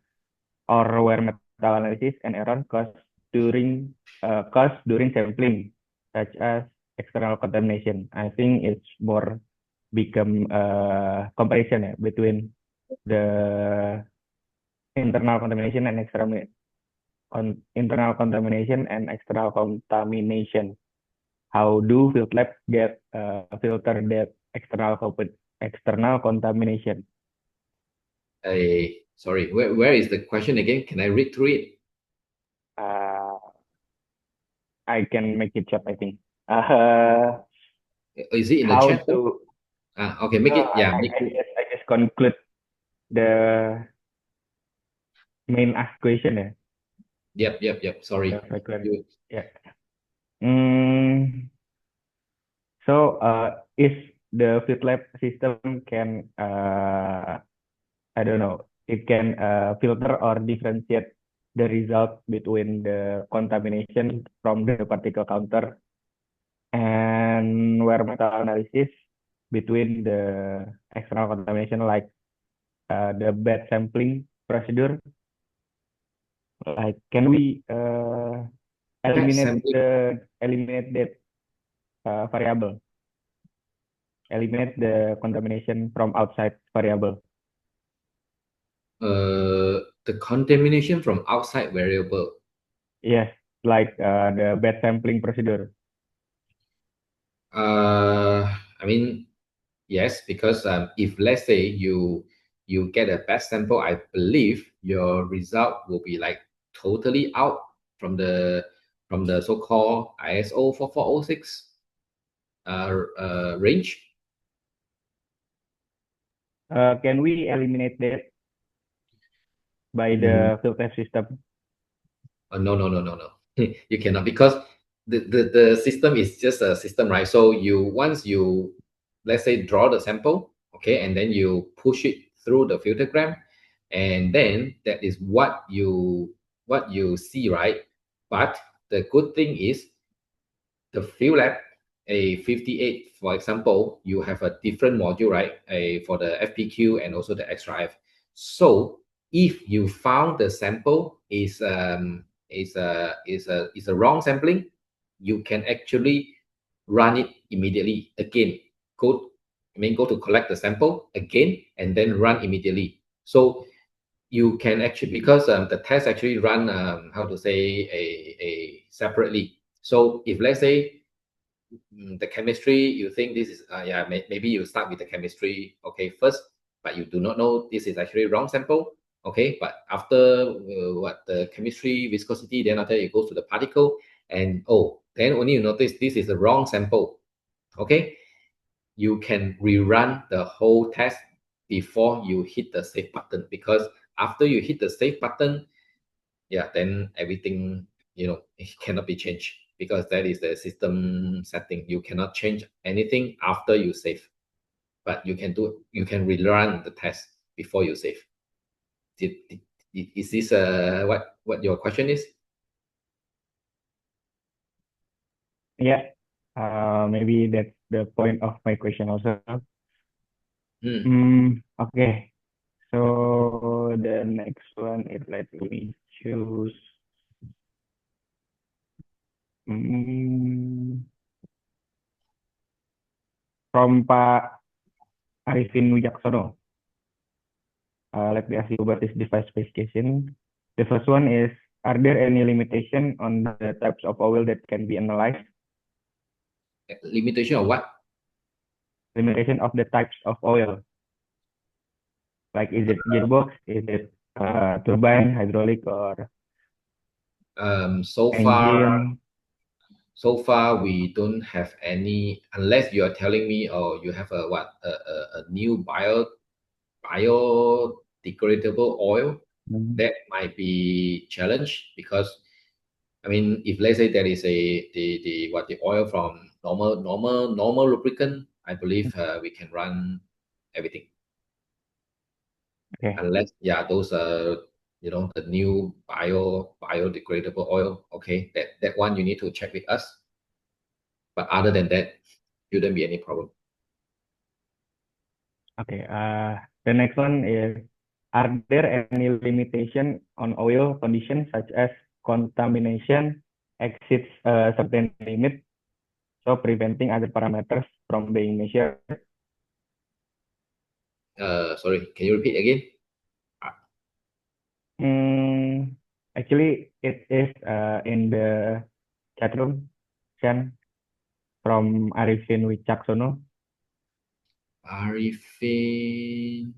or wear metal analysis and error caused during sampling, such as external contamination. I think it's more become comparison between the internal contamination and internal contamination and external contamination. How do FieldLab get filter that external contamination? Sorry, where is the question again? Can I read through it? I can make it short, I think. Is it in the How chat? to? Okay, make it. Yeah, I just conclude the main ask question. Yep. Sorry. Yeah. So if the FieldLab system can I don't know, it can filter or differentiate the result between the contamination from the particle counter and wear metal analysis between the external contamination like the bad sampling procedure. Like, can we eliminate that variable, eliminate the contamination from outside variable? The contamination from outside variable. Yes, like the bad sampling procedure. I mean, yes, because if let's say you get a bad sample, I believe your result will be like totally out from the so-called ISO 4406 range. Can we eliminate that by the filter system? No. You cannot, because the system is just a system, right? So once you let's say draw the sample, okay, and then you push it through the filtergram, and then that is what you see, right? But the good thing is the FieldLab a 58, for example, you have a different module, right? For the FPQ and also the extra F. So if you found the sample is a wrong sampling, you can actually run it immediately again. Go to collect the sample again and then run immediately. So you can actually, because the test actually run how to say a separately. So if let's say the chemistry, you think this is maybe you start with the chemistry, okay, first, but you do not know this is actually wrong sample, okay, but after what the chemistry viscosity, then after it goes to the particle, and then only you notice this is the wrong sample, okay, you can rerun the whole test before you hit the save button, because after you hit the save button, then everything, it cannot be changed, because that is the system setting. You cannot change anything after you save, but you can rerun the test before you save. Is this what your question is? Yeah, maybe that's the point of my question also. Okay, so the next one is, let me choose. From Pak Arifin Wijaksono. Let me ask you about this device specification. The first one is, are there any limitation on the types of oil that can be analyzed? Limitation of what? Limitation of the types of oil. Like, is it gearbox? Is it turbine, hydraulic, or so engine? far we don't have any, unless you are telling me, you have a new biodegradable oil. That might be challenge, because I mean, if let's say there is the oil from normal lubricant, I believe we can run everything. Okay. Unless those the new biodegradable oil, okay, that one you need to check with us. But other than that, shouldn't be any problem. Okay. The next one is, are there any limitation on oil conditions such as contamination exceeds a certain limit? so preventing other parameters from being measured. Sorry, can you repeat again? Actually, it is in the chat room, Chan, from Arifin Wicaksono. Arifin.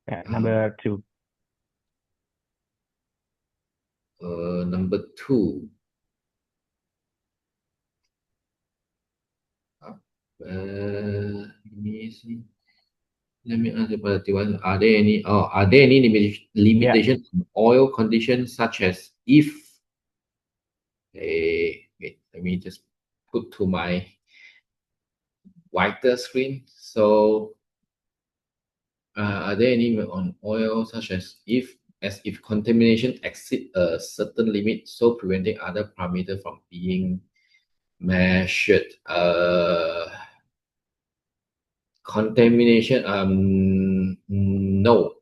Yeah, number 2. Number 2. Let me see. Let me ask about the one. Are there any limitations on oil conditions such as if wait, let me just put to my wider screen. So are there any on oil such as if contamination exceed a certain limit, so preventing other parameters from being measured? Contamination, no,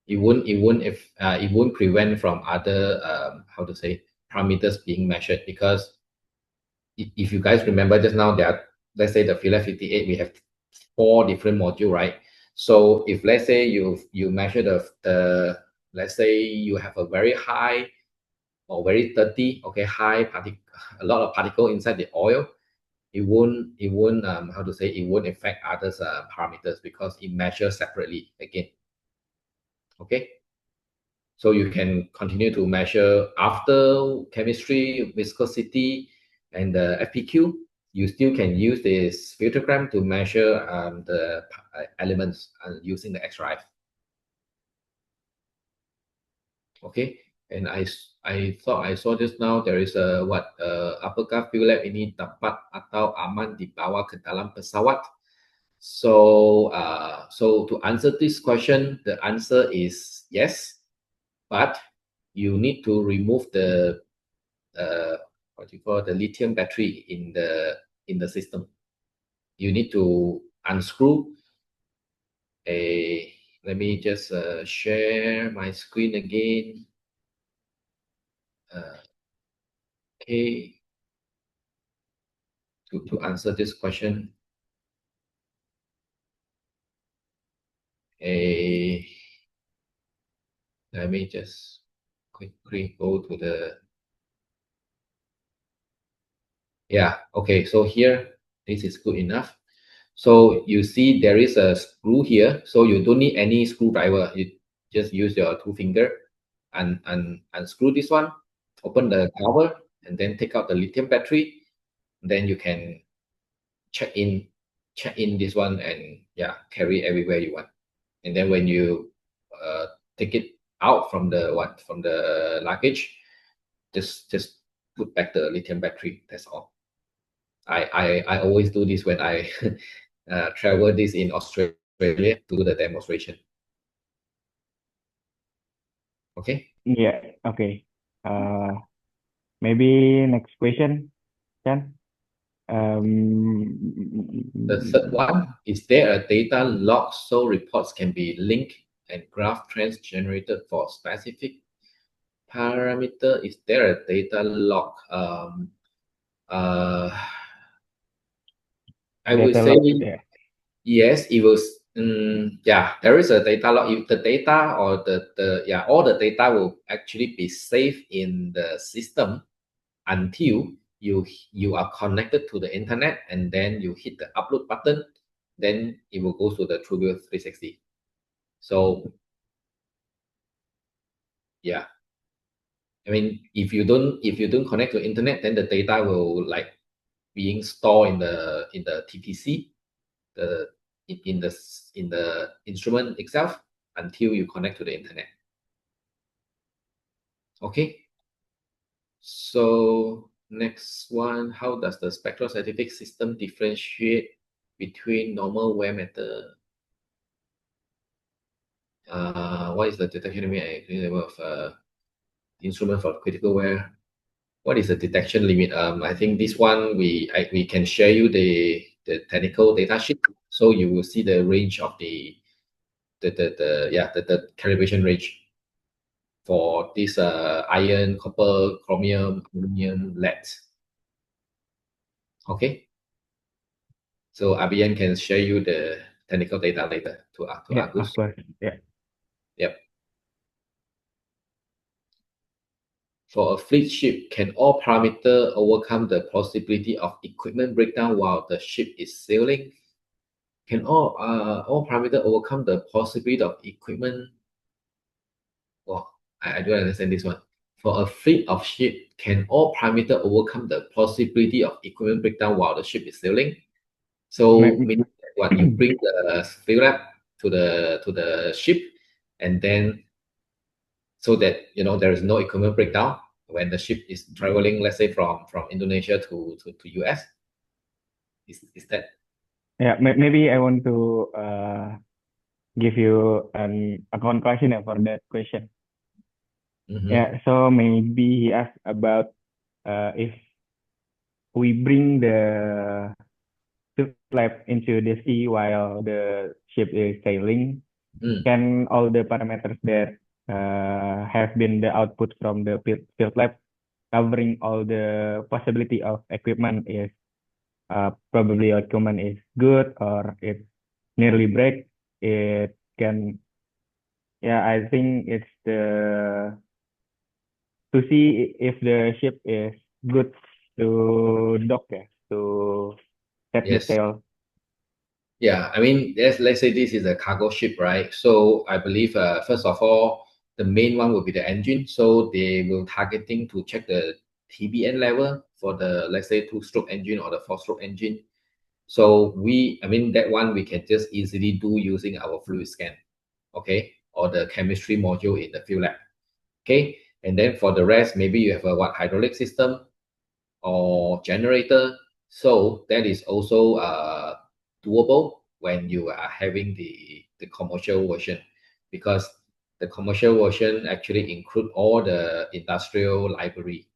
it won't prevent from other how to say parameters being measured, because if you guys remember just now, there are, let's say the FieldLab 58, we have 4 different modules, right? So if let's say you measure the let's say you have a very high or very dirty, okay, a lot of particle inside the oil, it won't how to say, it won't affect others parameters, because it measures separately again. Okay, so you can continue to measure after chemistry, viscosity, and the FPQ. You still can use this filtergram to measure the elements using the X-drive. Okay, and I thought I saw just now there is a apakah FieldLab ini dapat atau aman dibawa ke dalam pesawat? So so to answer this question, the answer is yes, but you need to remove the what you call the lithium battery in the system. You need to unscrew a. Let me just share my screen again. Okay. To answer this question, let me just quickly go to the. Yeah, okay, so here, this is good enough. So you see there is a screw here, so you don't need any screwdriver. You just use your 2 finger and unscrew this one, open the cover, and then take out the lithium battery. Then you can check in this one, and yeah, carry everywhere you want. And then when you take it out from the luggage, just put back the lithium battery. That's all. I always do this when I travel this in Australia to do the demonstration. Okay. Yeah, okay. Maybe next question, Chan. The third one, is there a data log so reports can be linked and graph trends generated for specific parameter? Is there a data log? I would Data say log, yeah. yes. It was yeah. There is a data log. If the data or all the data will actually be saved in the system until you are connected to the internet, and then you hit the upload button, then it will go to the TrueView 360. So yeah, I mean, if you don't connect to internet, then the data will like being stored in the TPC, the in the instrument itself, until you connect to the internet. Okay. So next one, how does the Spectro Scientific system differentiate between normal wear method? What is the detection limit level of instrument for critical wear? What is the detection limit? I think this one we can share you the technical data sheet, so you will see the range of the calibration range. for this iron, copper, chromium, aluminum, lead. Okay. So Abian can share you the technical data later to Yeah, Agus. of course. Yeah. Yep. For a fleet ship, can all parameter overcome the possibility of equipment breakdown while the ship is sailing? Can all parameter overcome the possibility of equipment? Well, I don't understand this one. For a fleet of ship, can all parameter overcome the possibility of equipment breakdown while the ship is sailing? So Maybe, meaning that what you bring the FieldLab to the ship, and then so that there is no equipment breakdown when the ship is traveling, let's say from Indonesia to US. Is that? yeah, maybe I want to give you a conclusion for that question. Mm-hmm. Yeah, so maybe he asked about if we bring the lab into the sea while the ship is sailing, can all the parameters that have been the output from the field lab covering all the possibility of equipment is probably equipment is good or it nearly break, it can, yeah, I think it's the to see if the ship is good to dock, yeah, to set the Yes. sail. Yeah, I mean, let's say this is a cargo ship, right? So I believe, first of all, the main one will be the engine. So they will targeting to check the TBN level for the, let's say, two-stroke engine or the four-stroke engine. So I mean, that one we can just easily do using our fluid scan, okay, or the chemistry module in the field lab, okay. And then for the rest, maybe you have a hydraulic system or generator. So that is also doable when you are having the commercial version, because the commercial version actually include all the industrial library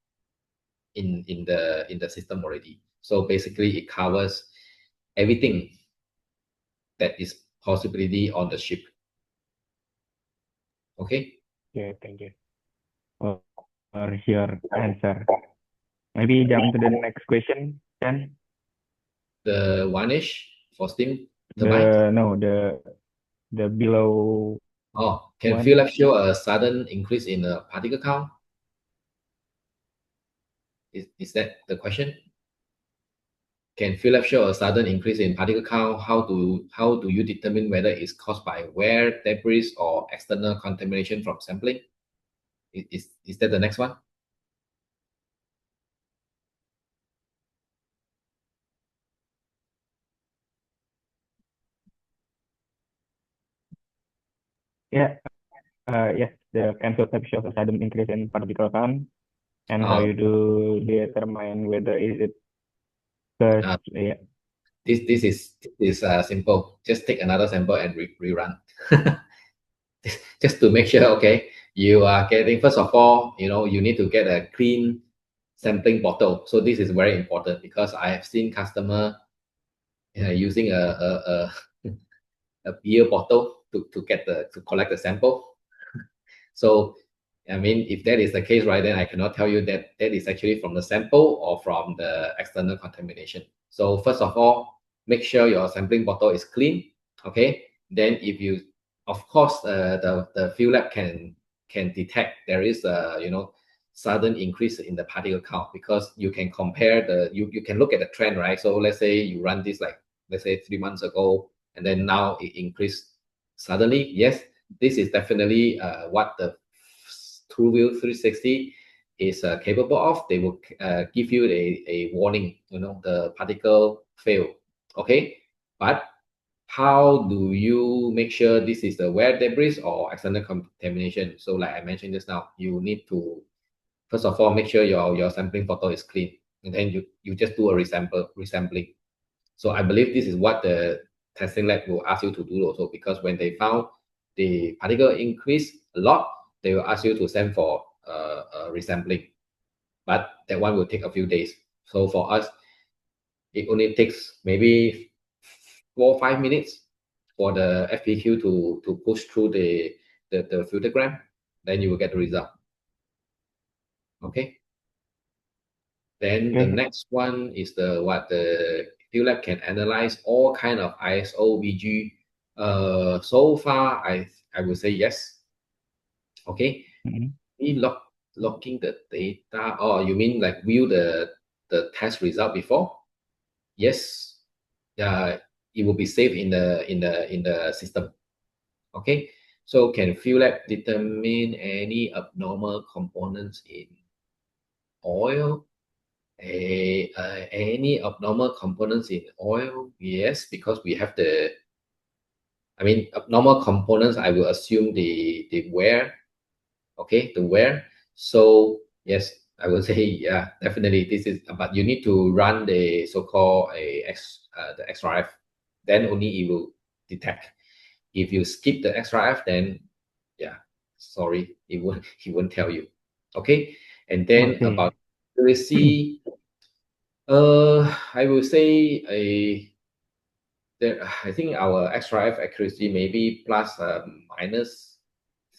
in the system already. So basically it covers everything that is possibility on the ship. Okay. Okay, thank you for your answer. Maybe jump to the next question, Ken. The one-ish for steam turbines. The below Oh, can one. FieldLab show a sudden increase in the particle count? Is that the question? Can FieldLab show a sudden increase in particle count? How do you determine whether it's caused by wear, debris, or external contamination from sampling? Is that the next one? Yeah, yes, the cancel tab shows a sudden increase in particle count, and how Uh, you do determine whether is it because uh, yeah, this is simple. Just take another sample and rerun. Just to make sure, okay, you are getting, first of all, you need to get a clean sampling bottle. So this is very important because I have seen customer using a beer bottle to collect the sample. So I mean, if that is the case, right, then I cannot tell you that that is actually from the sample or from the external contamination. So first of all, make sure your sampling bottle is clean. Okay. Then if you, of course, the field lab can detect there is a sudden increase in the particle count, because you can compare you can look at the trend, right? So let's say you run this, like, let's say 3 months ago, and then now it increased suddenly. Yes, this is definitely what the TrueView 360 is capable of. They will give you a warning, the particle fail. Okay, but how do you make sure this is the wear debris or external contamination? So like I mentioned just now, you need to, first of all, make sure your sampling bottle is clean, and then you just do a resampling. So I believe this is what the testing lab will ask you to do also, because when they found the particle increase a lot, they will ask you to send for resampling. But that one will take a few days. So for us, it only takes maybe 4 or 5 minutes for the FPQ to push through the filtergram. then you will get the result. Okay. Then the Oke. next one is the FieldLab can analyze all kind of ISO VG. So far I would say yes. Okay. Mm-mm. We locking the data. Oh, you mean like view the test result before? Yes. It will be saved in the system. Okay. So can FieldLab determine any abnormal components in oil? Any abnormal components in oil? Yes, because we have I mean, abnormal components, I will assume the wear, okay, the wear. So yes, I will say, yeah, definitely this is, but you need to run the so-called the XRF, then only it will detect. If you skip the XRF, then yeah, sorry, it won't tell you. Okay, and then Oke. about accuracy, I will say I think our XRF accuracy maybe plus minus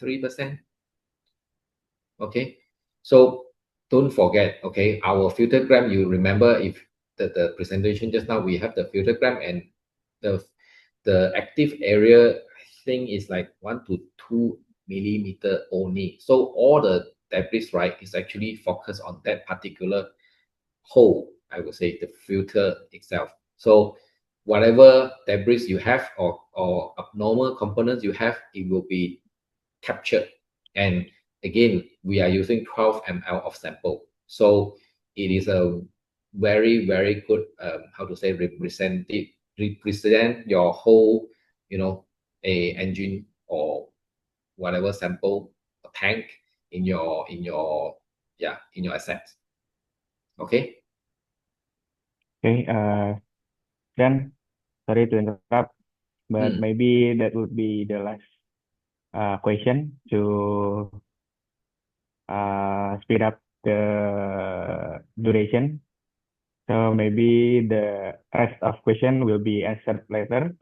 3%. Okay, so don't forget. Okay, our filtergram. You remember if the presentation just now we have the filtergram and the the active area I think is like 1 to 2 millimeter only. So all the debris right is actually focused on that particular hole, I would say, the filter itself. So whatever debris you have or abnormal components you have, it will be captured. And again, we are using 12 ml of sample. So it is a very, very good, how to say, represent your whole, a engine or whatever sample tank in your assets. Okay. Oke. Dan sorry to interrupt, but Mm. maybe that would be the last question to speed up the duration. So maybe the rest of question will be answered later,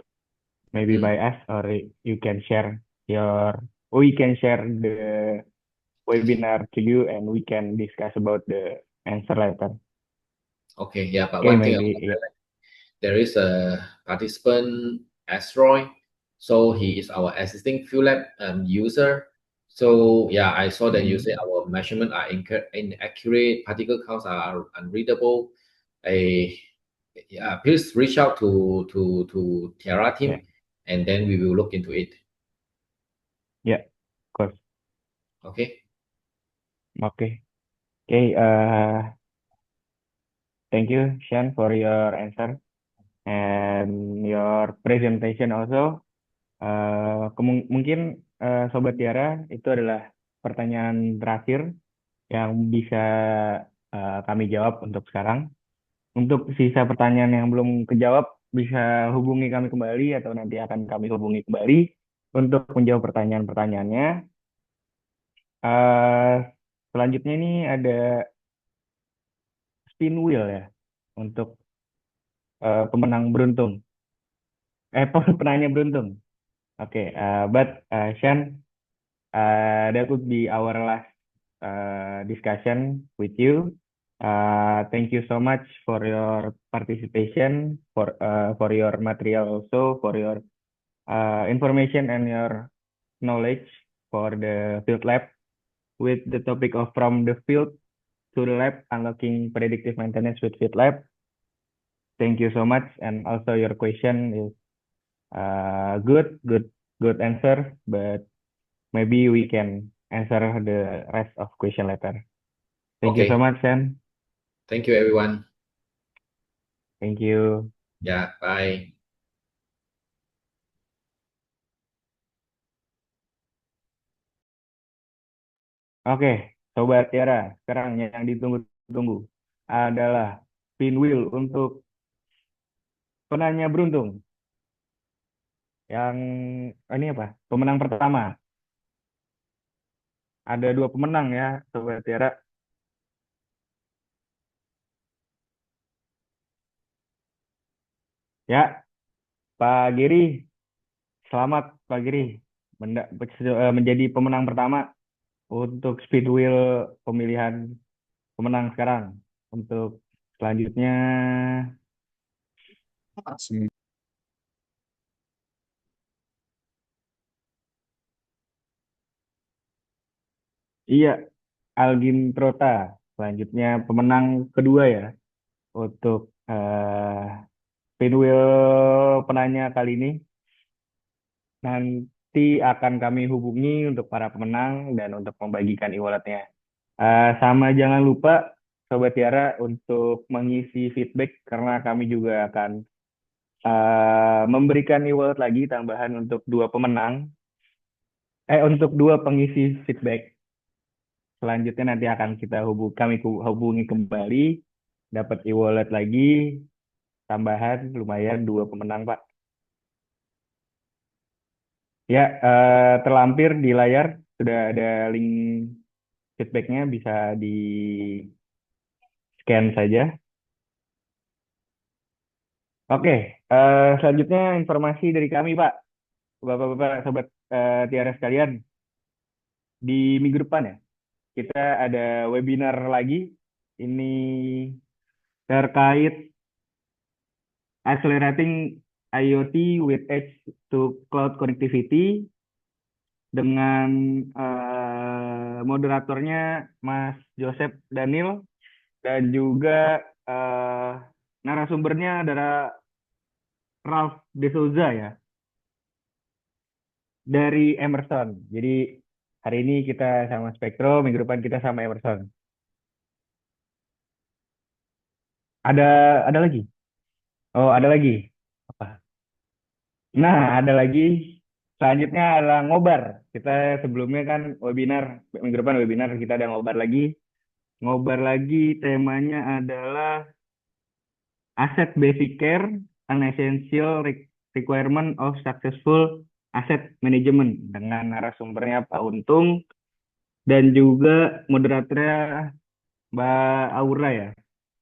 maybe by Mm. us, or you can share we can share the webinar to you and we can discuss about the answer later. Okay, yeah, but Okay, one thing maybe about yeah, that, there is a participant asteroid, so he is our existing FieldLab user. So yeah, I saw that you mm, say our measurement are inaccurate, particle counts are unreadable. A Yeah, please reach out to Tiara yeah, team, and then we will look into it. yeah, of course. Okay. Okay, okay. Thank you, Sean, for your answer and your presentation also. Mungkin Sobat Tiara itu adalah pertanyaan terakhir yang bisa kami jawab untuk sekarang. Untuk sisa pertanyaan yang belum kejawab, bisa hubungi kami kembali atau nanti akan kami hubungi kembali untuk menjawab pertanyaan-pertanyaannya. Eh, Selanjutnya ini ada spin wheel ya untuk pemenang beruntung. Penanya beruntung. Oke, but Sean, that would be our last discussion with you. Thank you so much for your participation, for your material also, for your information and your knowledge for the field lab with the topic of from the field to the lab, unlocking predictive maintenance with field lab. Thank you so much, and also your question is good answer, but maybe we can answer the rest of question later. Thank you so Okay. much, Sam. Thank you, everyone. Thank you. Yeah. Bye. Oke, Sobat Tiara, sekarang yang ditunggu-tunggu adalah pinwheel untuk penanya beruntung. Yang ini apa? Pemenang pertama. Ada dua pemenang ya, Sobat Tiara. Ya, Pak Giri, selamat Pak Giri menjadi pemenang pertama. untuk speed wheel pemilihan pemenang sekarang. Untuk selanjutnya, iya, Algin Trota. Selanjutnya pemenang kedua ya untuk speed wheel penanya kali ini. Nanti akan kami hubungi untuk para pemenang dan untuk membagikan e-walletnya. Sama jangan lupa Sobat Tiara untuk mengisi feedback karena kami juga akan memberikan e-wallet lagi tambahan untuk dua pemenang, untuk dua pengisi feedback. Selanjutnya nanti akan kami hubungi kembali, dapat e-wallet lagi tambahan lumayan dua pemenang Pak. Ya, terlampir di layar sudah ada link feedbacknya, bisa di scan saja. Oke, selanjutnya informasi dari kami Pak, Bapak-bapak, Sobat Tiara sekalian. Di minggu depan ya, kita ada webinar lagi. Ini terkait accelerating IoT with edge to cloud connectivity dengan moderatornya Mas Joseph Daniel dan juga eh, narasumbernya adalah Ralph De Souza ya dari Emerson. Jadi hari ini kita sama Spectro, minggu depan kita sama Emerson. Ada ada lagi. Oh, ada lagi. Apa? Nah, ada lagi. Selanjutnya adalah ngobar. Kita sebelumnya kan webinar, minggu depan webinar, kita ada ngobar lagi. Ngobar lagi temanya adalah Asset Basic Care, an Essential Requirement of Successful Asset Management dengan narasumbernya Pak Untung dan juga moderatornya Mbak Aura ya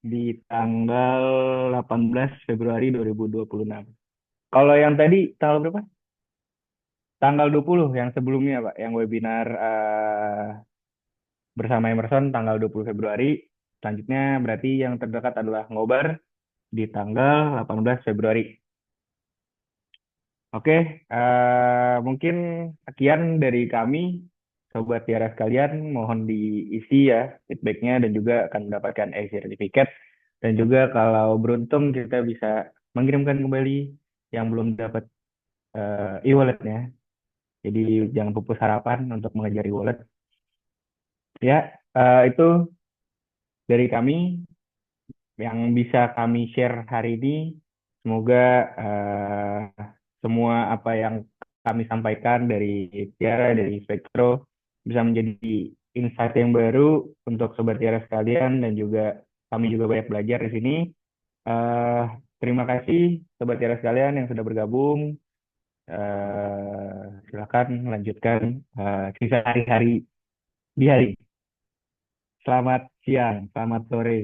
di tanggal 18 Februari 2026. Kalau yang tadi tanggal berapa? Tanggal 20 yang sebelumnya Pak, yang webinar bersama Emerson tanggal 20 Februari. Selanjutnya berarti yang terdekat adalah ngobar di tanggal 18 Februari. Oke, mungkin sekian dari kami, Sobat Tiara sekalian, mohon diisi ya feedbacknya dan juga akan mendapatkan e-sertifikat. Dan juga kalau beruntung kita bisa mengirimkan kembali yang belum dapat e-walletnya. Jadi jangan pupus harapan untuk mengejar e-wallet. Ya, itu dari kami yang bisa kami share hari ini. Semoga semua apa yang kami sampaikan dari Tiara, dari Spektro, bisa menjadi insight yang baru untuk Sobat Tiara sekalian dan juga kami juga banyak belajar di sini. Eh, Terima kasih Sobat Tiara sekalian yang sudah bergabung. Silakan lanjutkan sisa hari-hari di hari. Selamat siang, selamat sore.